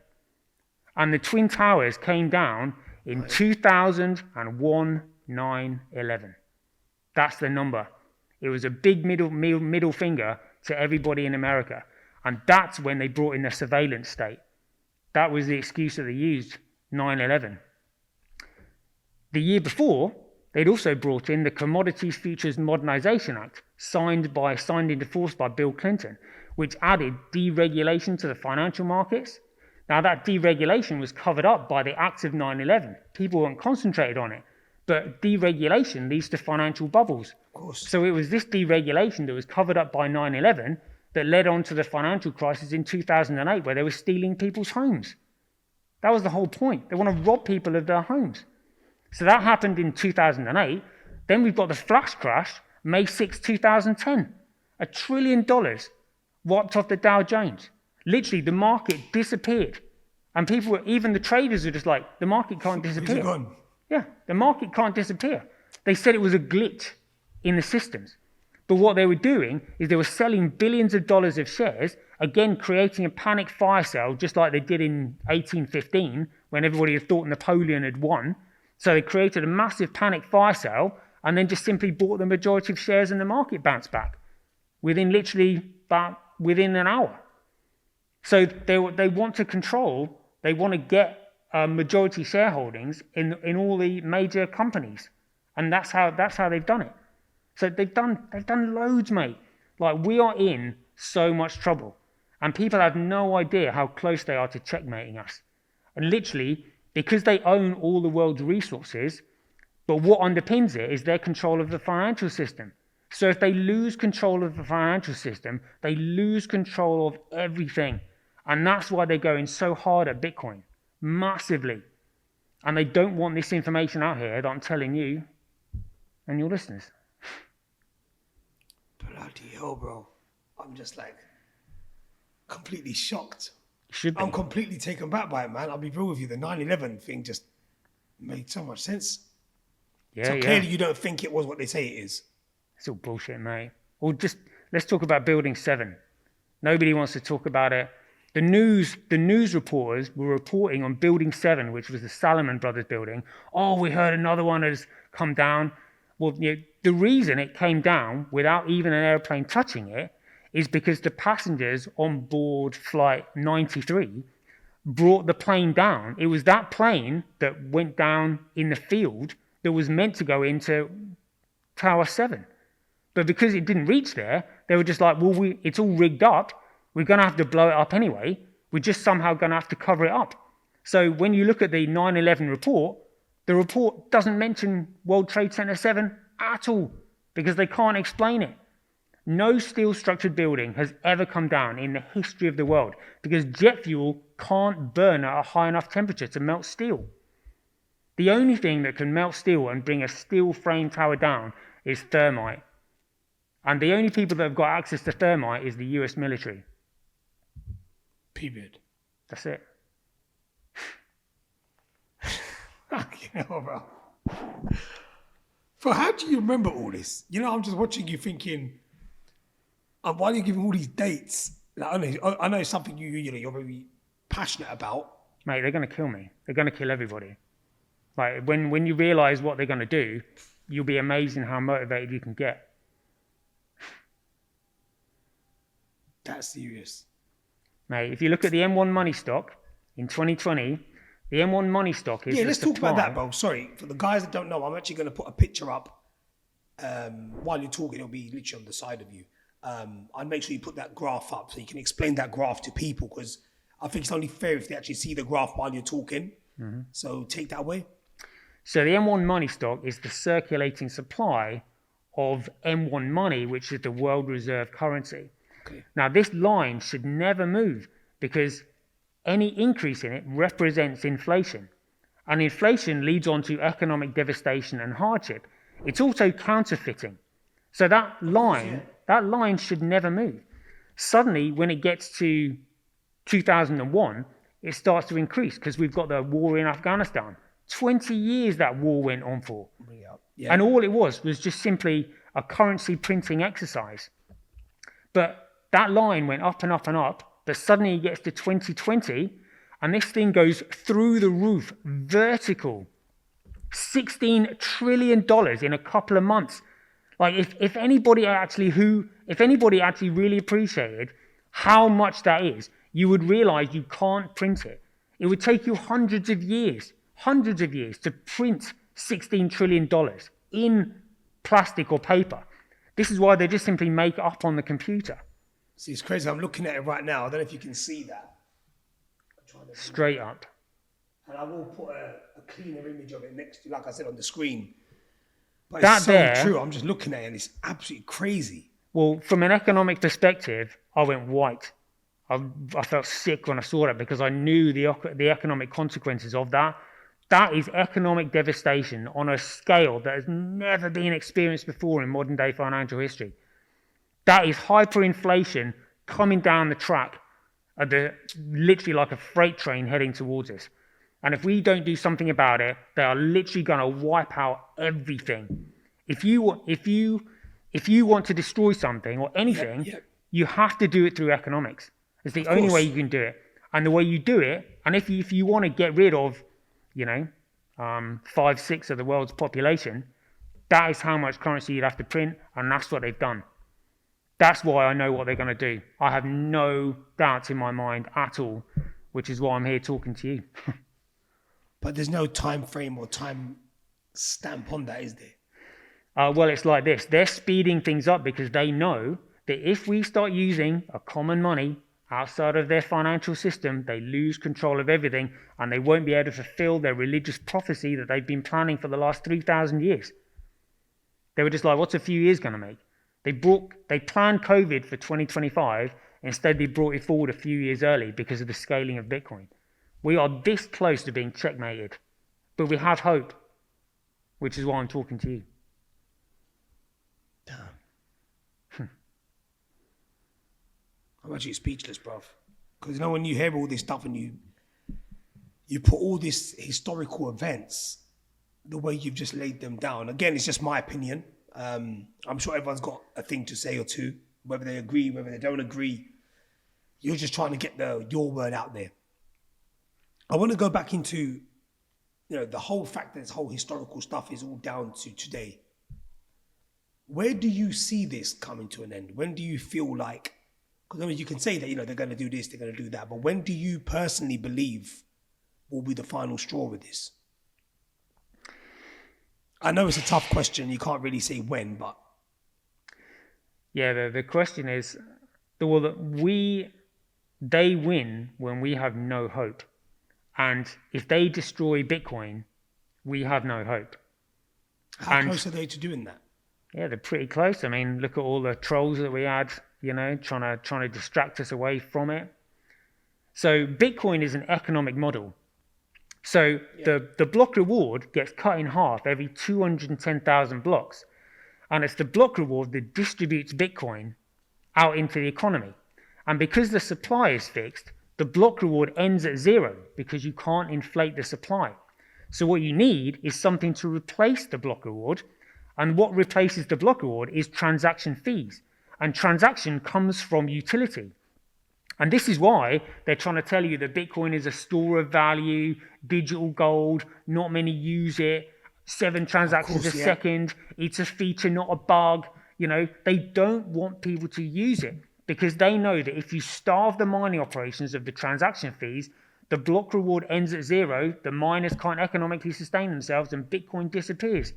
And the Twin Towers came down in 2001, 9/11. That's the number. It was a big middle finger to everybody in America. And that's when they brought in the surveillance state. That was the excuse that they used, 9/11. The year before, they'd also brought in the Commodities Futures Modernization Act, signed into force by Bill Clinton, which added deregulation to the financial markets. Now, that deregulation was covered up by the acts of 9/11. People weren't concentrated on it. But deregulation leads to financial bubbles. Of course. So it was this deregulation that was covered up by 9/11 that led on to the financial crisis in 2008, where they were stealing people's homes. That was the whole point. They want to rob people of their homes. So that happened in 2008. Then we've got the flash crash, May 6, 2010. $1 trillion wiped off the Dow Jones. Literally, the market disappeared. And even the traders were just like, the market can't disappear. Is it gone? Yeah, the market can't disappear. They said it was a glitch in the systems. But what they were doing is they were selling billions of dollars of shares, again creating a panic fire sale, just like they did in 1815, when everybody had thought Napoleon had won. So they created a massive panic fire sale and then just simply bought the majority of shares and the market bounced back within an hour. So they want to control, they want to get majority shareholdings in all the major companies. And that's how they've done it. So they've done loads, mate. Like, we are in so much trouble. And people have no idea how close they are to checkmating us. And literally, because they own all the world's resources, but what underpins it is their control of the financial system. So if they lose control of the financial system, they lose control of everything. And that's why they're going so hard at Bitcoin. Massively. And they don't want this information out here that I'm telling you and your listeners. Bloody hell, bro. I'm just like completely shocked. Should be. I'm completely taken back by it, man. I'll be real with you. The 9/11 thing just made so much sense. Yeah, So clearly you don't think it was what they say it is. It's all bullshit, mate. Or just, let's talk about Building 7. Nobody wants to talk about it. The news reporters were reporting on Building 7, which was the Salomon Brothers building. Oh, we heard another one has come down. Well, the reason it came down without even an airplane touching it is because the passengers on board Flight 93 brought the plane down. It was that plane that went down in the field that was meant to go into Tower 7. But because it didn't reach there, they were just like, well, it's all rigged up. We're going to have to blow it up anyway. We're just somehow going to have to cover it up. So when you look at the 9/11 report, the report doesn't mention World Trade Center 7 at all because they can't explain it. No steel-structured building has ever come down in the history of the world because jet fuel can't burn at a high enough temperature to melt steel. The only thing that can melt steel and bring a steel frame tower down is thermite. And the only people that have got access to thermite is the US military. Period. That's it. Fucking hell, bro. Bro, how do you remember all this? You know, I'm just watching you thinking, why are you giving all these dates? Like, I know it's something you're very passionate about. Mate, they're going to kill me. They're going to kill everybody. Like, when you realise what they're going to do, you'll be amazed in how motivated you can get. That's serious. Mate, if you look at the M1 money stock in 2020, the M1 money stock is... Yeah, let's talk about that, bro. Sorry, for the guys that don't know, I'm actually going to put a picture up while you're talking. It'll be literally on the side of you. I'll make sure you put that graph up so you can explain that graph to people, because I think it's only fair if they actually see the graph while you're talking. Mm-hmm. So take that away. So the M1 money stock is the circulating supply of M1 money, which is the world reserve currency. Okay. Now, this line should never move because any increase in it represents inflation. And inflation leads on to economic devastation and hardship. It's also counterfeiting. So that line should never move. Suddenly, when it gets to 2001, it starts to increase because we've got the war in Afghanistan. 20 years that war went on for. Yeah. And all it was just simply a currency printing exercise. But that line went up and up and up, but suddenly it gets to 2020, and this thing goes through the roof, vertical. $16 trillion in a couple of months. Like, if anybody actually really appreciated how much that is, you would realize you can't print it. It would take you hundreds of years to print $16 trillion in plastic or paper. This is why they just simply make it up on the computer. See, it's crazy. I'm looking at it right now. I don't know if you can see that. Straight up. And I will put a cleaner image of it next to, like I said, on the screen. But it's so true. I'm just looking at it and it's absolutely crazy. Well, from an economic perspective, I went white. I felt sick when I saw that because I knew the economic consequences of that. That is economic devastation on a scale that has never been experienced before in modern day financial history. That is hyperinflation coming down the track, literally like a freight train heading towards us. And if we don't do something about it, they are literally going to wipe out everything. If you want to destroy something or anything, you have to do it through economics. It's the only way you can do it. And the way you do it, and if you want to get rid of, 5/6 of the world's population, that is how much currency you'd have to print, and that's what they've done. That's why I know what they're going to do. I have no doubts in my mind at all, which is why I'm here talking to you. But there's no time frame or time stamp on that, is there? Well, it's like this. They're speeding things up because they know that if we start using a common money outside of their financial system, they lose control of everything and they won't be able to fulfill their religious prophecy that they've been planning for the last 3,000 years. They were just like, what's a few years going to make? They planned COVID for 2025. Instead, they brought it forward a few years early because of the scaling of Bitcoin. We are this close to being checkmated, but we have hope, which is why I'm talking to you. Damn. I'm actually speechless, bruv. Because when you hear all this stuff and you put all these historical events, the way you've just laid them down, again, it's just my opinion. I'm sure everyone's got a thing to say or two, whether they agree, whether they don't agree. You're just trying to get your word out there. I want to go back into, the whole fact that this whole historical stuff is all down to today. Where do you see this coming to an end? When do you feel like, because you can say that, they're going to do this, they're going to do that, but when do you personally believe will be the final straw with this? I know it's a tough question. You can't really say when, but... Yeah, the question is, they win when we have no hope. And if they destroy Bitcoin, we have no hope. How close are they to doing that? Yeah, they're pretty close. I mean, look at all the trolls that we had, trying to distract us away from it. So Bitcoin is an economic model. So the block reward gets cut in half every 210,000 blocks. And it's the block reward that distributes Bitcoin out into the economy. And because the supply is fixed, the block reward ends at zero because you can't inflate the supply. So what you need is something to replace the block reward. And what replaces the block reward is transaction fees. And transaction comes from utility. And this is why they're trying to tell you that Bitcoin is a store of value, digital gold, not many use it, 7 transactions a second, it's a feature, not a bug. You know, they don't want people to use it because they know that if you starve the mining operations of the transaction fees, the block reward ends at zero, the miners can't economically sustain themselves, and Bitcoin disappears.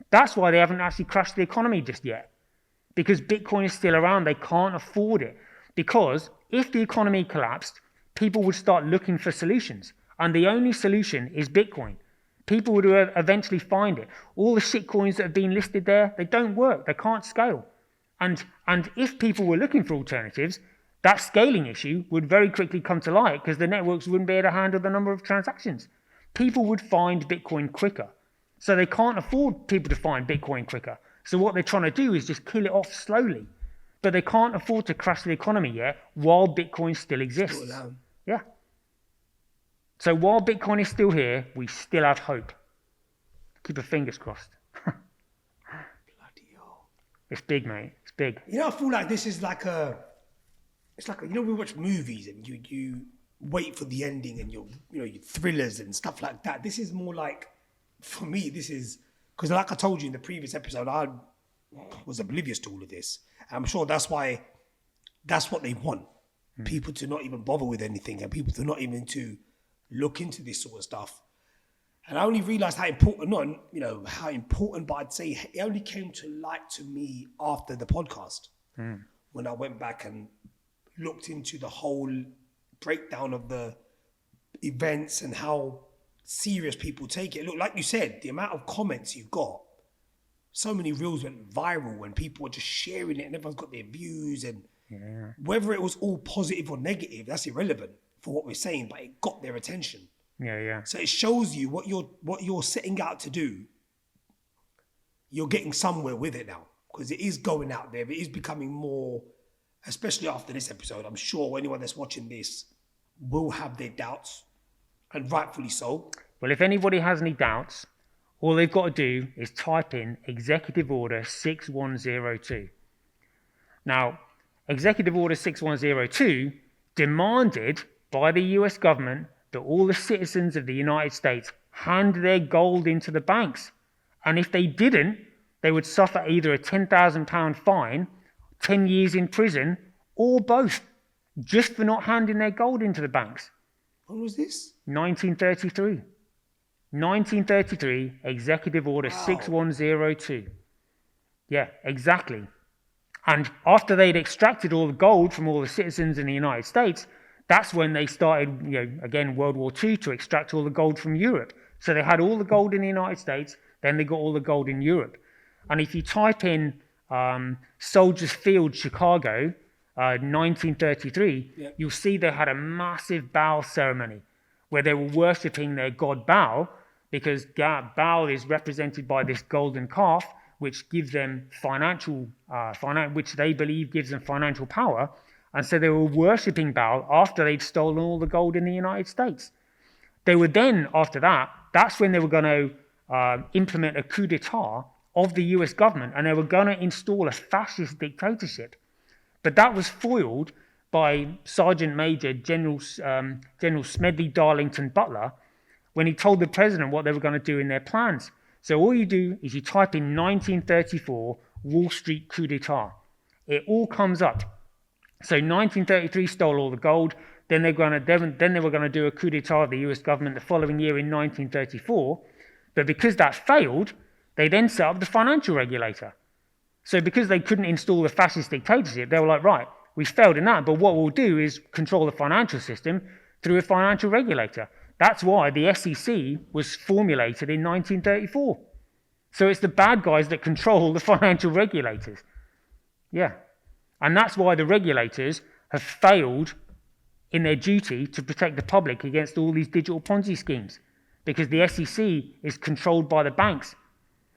That's why they haven't actually crashed the economy just yet, because Bitcoin is still around. They can't afford it, because if the economy collapsed, people would start looking for solutions, and the only solution is Bitcoin. People would eventually find it. All the shitcoins that have been listed there, they don't work. They can't scale. And if people were looking for alternatives, that scaling issue would very quickly come to light because the networks wouldn't be able to handle the number of transactions. People would find Bitcoin quicker. So they can't afford people to find Bitcoin quicker. So what they're trying to do is just kill it off slowly. But they can't afford to crash the economy yet while Bitcoin still exists. Still around. Yeah. So while Bitcoin is still here, we still have hope. Keep your fingers crossed. Bloody hell. It's big, mate. It's big. You know, I feel like this is like a... It's like, you know, we watch movies and you wait for the ending and your thrillers and stuff like that. This is more like, for me, this is... Because like I told you in the previous episode, I was oblivious to all of this. I'm sure that's why, that's what they want. People to not even bother with anything and people to not even to look into this sort of stuff. And I only realized how important, not, how important, but I'd say it only came to light to me after the podcast. When I went back and looked into the whole breakdown of the events and how serious people take it. Look, like you said, the amount of comments you've got, so many reels went viral and people were just sharing it and everyone's got their views, and whether it was all positive or negative, that's irrelevant for what we're saying, but it got their attention. So it shows you what you're setting out to do. You're getting somewhere with it now because it is going out there. It is becoming more, especially after this episode. I'm sure anyone that's watching this will have their doubts, and rightfully so. Well, if anybody has any doubts, all they've got to do is type in Executive Order 6102. Now, Executive Order 6102 demanded by the US government that all the citizens of the United States hand their gold into the banks. And if they didn't, they would suffer either a £10,000 fine, 10 years in prison, or both, just for not handing their gold into the banks. When was this? 1933. 1933, Executive Order 6102. Yeah, exactly. And after they'd extracted all the gold from all the citizens in the United States, that's when they started, again, World War II, to extract all the gold from Europe. So they had all the gold in the United States, then they got all the gold in Europe. And if you type in Soldiers Field, Chicago, 1933, you'll see they had a massive Baal ceremony where they were worshipping their god Baal, because Baal is represented by this golden calf, which gives them which they believe gives them financial power. And so they were worshipping Baal after they'd stolen all the gold in the United States. They were then, after that, that's when they were going to implement a coup d'etat of the US government, and they were going to install a fascist dictatorship. But that was foiled by Sergeant Major General Smedley Darlington Butler when he told the president what they were going to do in their plans. So all you do is you type in 1934 Wall Street coup d'etat. It all comes up. So 1933 stole all the gold. Then they were going to do a coup d'etat of the US government the following year in 1934. But because that failed, they then set up the financial regulator. So because they couldn't install the fascist dictatorship, they were like, right, we failed in that, but what we'll do is control the financial system through a financial regulator. That's why the SEC was formulated in 1934. So it's the bad guys that control the financial regulators. Yeah. And that's why the regulators have failed in their duty to protect the public against all these digital Ponzi schemes, because the SEC is controlled by the banks.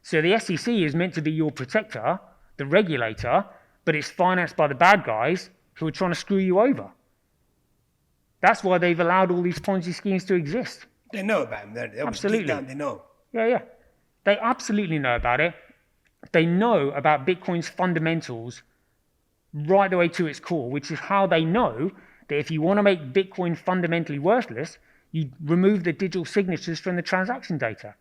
So the SEC is meant to be your protector, the regulator, but it's financed by the bad guys who are trying to screw you over. That's why they've allowed all these Ponzi schemes to exist. They know about them. Absolutely. Deep down, they know. Yeah. They absolutely know about it. They know about Bitcoin's fundamentals right the way to its core, which is how they know that if you want to make Bitcoin fundamentally worthless, you remove the digital signatures from the transaction data.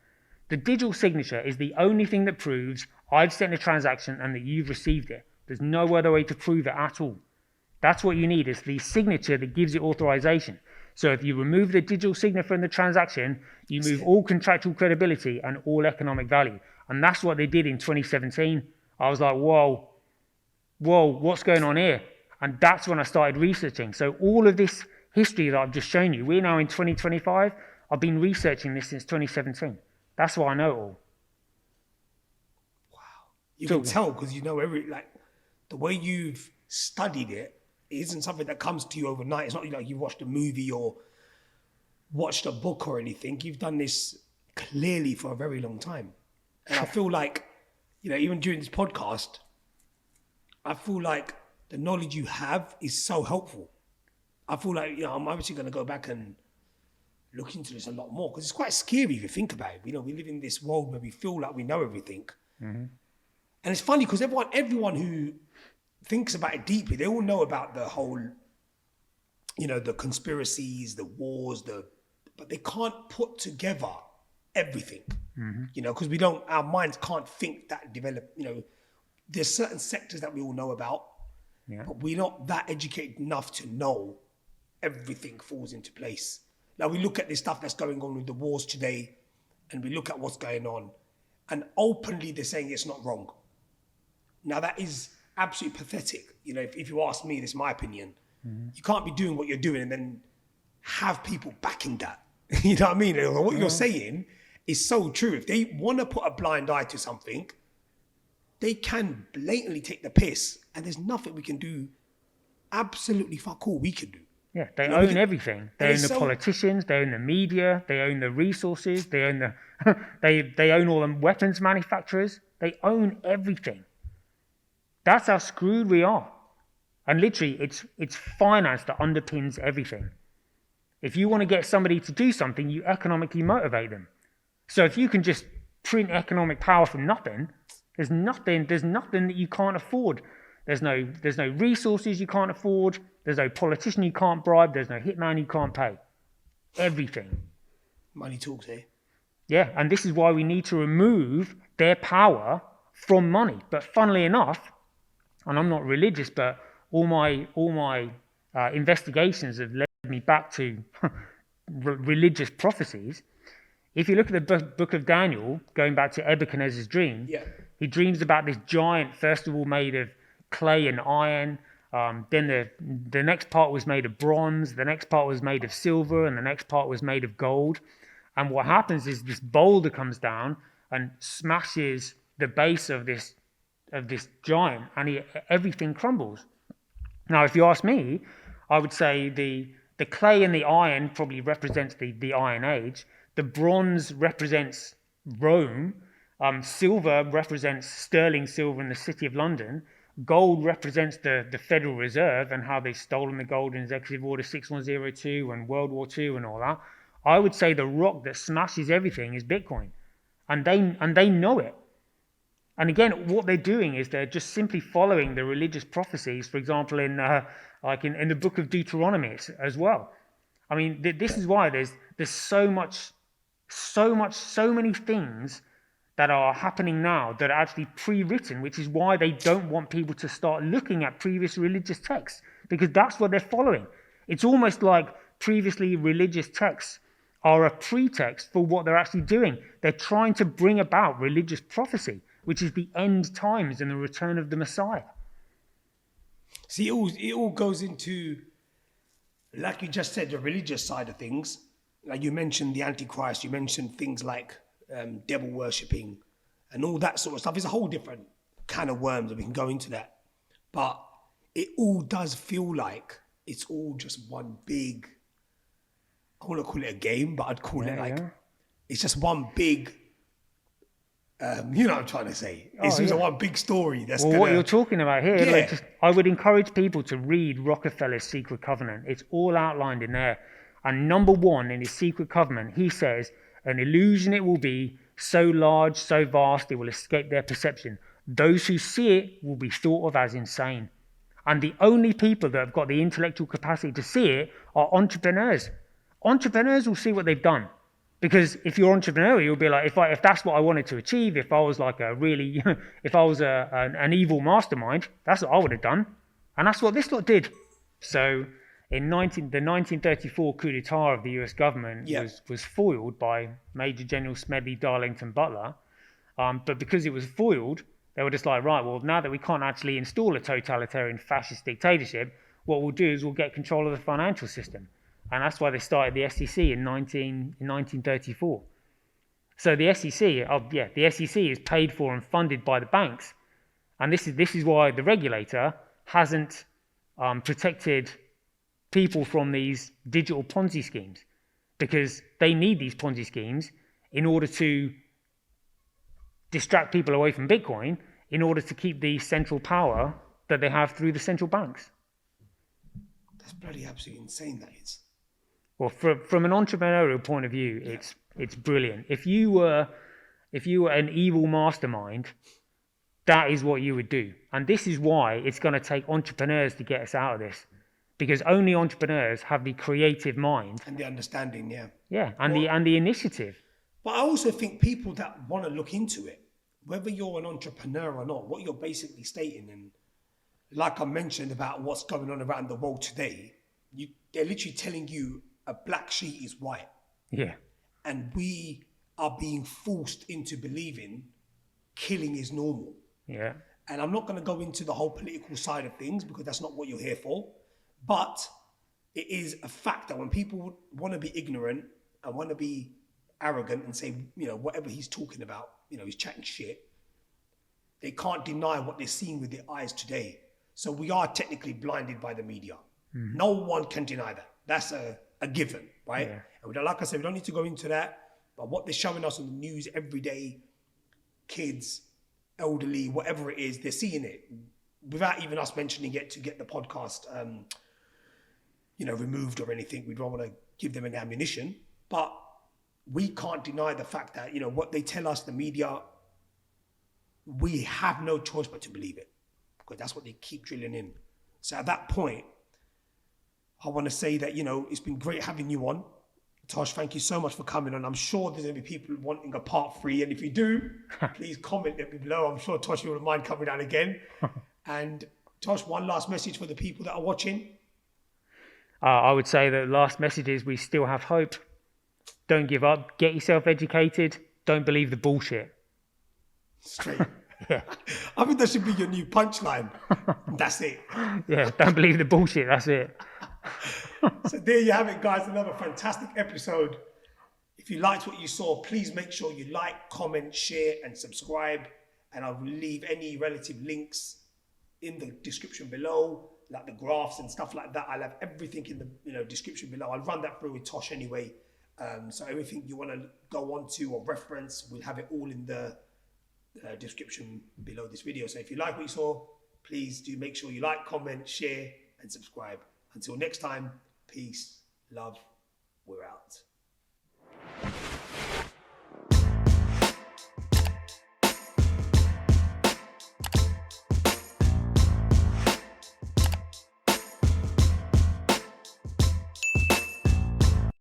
The digital signature is the only thing that proves I've sent a transaction and that you've received it. There's no other way to prove it at all. That's what you need, is the signature that gives it authorization. So if you remove the digital signature from the transaction, you move all contractual credibility and all economic value. And that's what they did in 2017. I was like, whoa, what's going on here? And that's when I started researching. So all of this history that I've just shown you, we're now in 2025. I've been researching this since 2017. That's why I know it all. Wow. You can tell because you know the way you've studied it isn't something that comes to you overnight. It's not like you watched a movie or watched a book or anything. You've done this clearly for a very long time. And I feel like, even during this podcast, I feel like the knowledge you have is so helpful. I feel like, I'm obviously going to go back and look into this a lot more because it's quite scary if you think about it. We live in this world where we feel like we know everything. Mm-hmm. And it's funny because everyone who thinks about it deeply, they all know about the whole, the conspiracies, the wars, but they can't put together everything, because our minds can't think that develop, there's certain sectors that we all know about, but we're not that educated enough to know everything falls into place. Now we look at this stuff that's going on with the wars today and we look at what's going on and openly they're saying it's not wrong. Now that is absolutely pathetic. If you ask me, this is my opinion. You can't be doing what you're doing and then have people backing that. You know what I mean? What you're saying is so true. If they want to put a blind eye to something, they can blatantly take the piss and there's nothing we can do. Absolutely fuck all we can do. Yeah, they own everything. They own the politicians, they own the media, they own the resources, they own they own all the weapons manufacturers. They own everything. That's how screwed we are. And literally, it's finance that underpins everything. If you want to get somebody to do something, you economically motivate them. So if you can just print economic power from nothing, there's nothing that you can't afford. There's no resources you can't afford. There's no politician you can't bribe. There's no hitman you can't pay. Everything. Money talks here. Yeah, and this is why we need to remove their power from money. But funnily enough, and I'm not religious, but all my investigations have led me back to religious prophecies. If you look at the book of Daniel, going back to Nebuchadnezzar's dream, he dreams about this giant festival made of clay and iron. Then the next part was made of bronze, the next part was made of silver, and the next part was made of gold. And what happens is this boulder comes down and smashes the base of this giant, and everything crumbles. Now, if you ask me, I would say the clay and the iron probably represents the Iron Age. The bronze represents Rome. Silver represents sterling silver in the City of London. Gold represents the Federal Reserve and how they've stolen the gold in Executive Order 6102 and World War II and all that. I would say the rock that smashes everything is Bitcoin. And they know it. And again, what they're doing is they're just simply following the religious prophecies, for example, in the book of Deuteronomy as well. I mean, this is why there's so many things that are happening now that are actually pre-written, which is why they don't want people to start looking at previous religious texts, because that's what they're following. It's almost like previously religious texts are a pretext for what they're actually doing. They're trying to bring about religious prophecy, which is the end times and the return of the Messiah. See, it all goes into, like you just said, the religious side of things. Like you mentioned the Antichrist, you mentioned things like devil worshipping and all that sort of stuff. It's a whole different can of worms, and we can go into that. But it all does feel like it's all just one big, I want to call it a game, but I'd call it it's just one big You know what I'm trying to say. It's just one big story that's Well, what you're talking about here, Yeah. like, I would encourage people to read Rockefeller's Secret Covenant. It's all outlined in there. And number one in his Secret Covenant, he says, an illusion it will be, so large, so vast, it will escape their perception. Those who see it will be thought of as insane. And the only people that have got the intellectual capacity to see it are entrepreneurs. Entrepreneurs will see what they've done. Because if you're entrepreneurial, you'll be like, if that's what I wanted to achieve, if I was like a really, if I was an evil mastermind, that's what I would have done. And that's what this lot did. So in the 1934 coup d'etat of the US government was foiled by Major General Smedley Darlington Butler. But because it was foiled, they were just like, right, well, now that we can't actually install a totalitarian fascist dictatorship, what we'll do is we'll get control of the financial system. And that's why they started the SEC in 1934. So the SEC, the SEC is paid for and funded by the banks. And this is why the regulator hasn't protected people from these digital Ponzi schemes, because they need these Ponzi schemes in order to distract people away from Bitcoin, in order to keep the central power that they have through the central banks. That's bloody absolutely insane, that is. Well, from an entrepreneurial point of view, it's brilliant. If you were an evil mastermind, that is what you would do. And this is why it's going to take entrepreneurs to get us out of this, because only entrepreneurs have the creative mind and the understanding, and the initiative. But I also think people that want to look into it, whether you're an entrepreneur or not, what you're basically stating, and like I mentioned about what's going on around the world today, they're literally telling you a black sheet is white. Yeah. And we are being forced into believing killing is normal. Yeah. And I'm not going to go into the whole political side of things because that's not what you're here for. But it is a fact that when people want to be ignorant and want to be arrogant and say, whatever he's talking about, he's chatting shit, they can't deny what they're seeing with their eyes today. So we are technically blinded by the media. Mm-hmm. No one can deny that. That's a given, right? Yeah. And like I said, we don't need to go into that, but what they're showing us on the news every day, kids, elderly, whatever it is, they're seeing it without even us mentioning it to get the podcast, removed or anything. We don't want to give them an ammunition, but we can't deny the fact that, what they tell us, the media, we have no choice but to believe it, because that's what they keep drilling in. So at that point, I want to say that, it's been great having you on. Tosh, thank you so much for coming on. I'm sure there's going to be people wanting a part 3. And if you do, please comment it below. I'm sure Tosh wouldn't mind coming down again. And Tosh, one last message for the people that are watching. I would say that the last message is we still have hope. Don't give up. Get yourself educated. Don't believe the bullshit. Straight. Yeah. I think that should be your new punchline. That's it. Yeah, don't believe the bullshit. That's it. So there you have it, guys. Another fantastic episode. If you liked what you saw, please make sure you like, comment, share, and subscribe. And I will leave any relative links in the description below, like the graphs and stuff like that. I'll have everything in the description below. I'll run that through with Tosh anyway. So everything you want to go on to or reference, we'll have it all in the description below this video. So if you like what you saw, please do make sure you like, comment, share, and subscribe. Until next time, peace, love, we're out.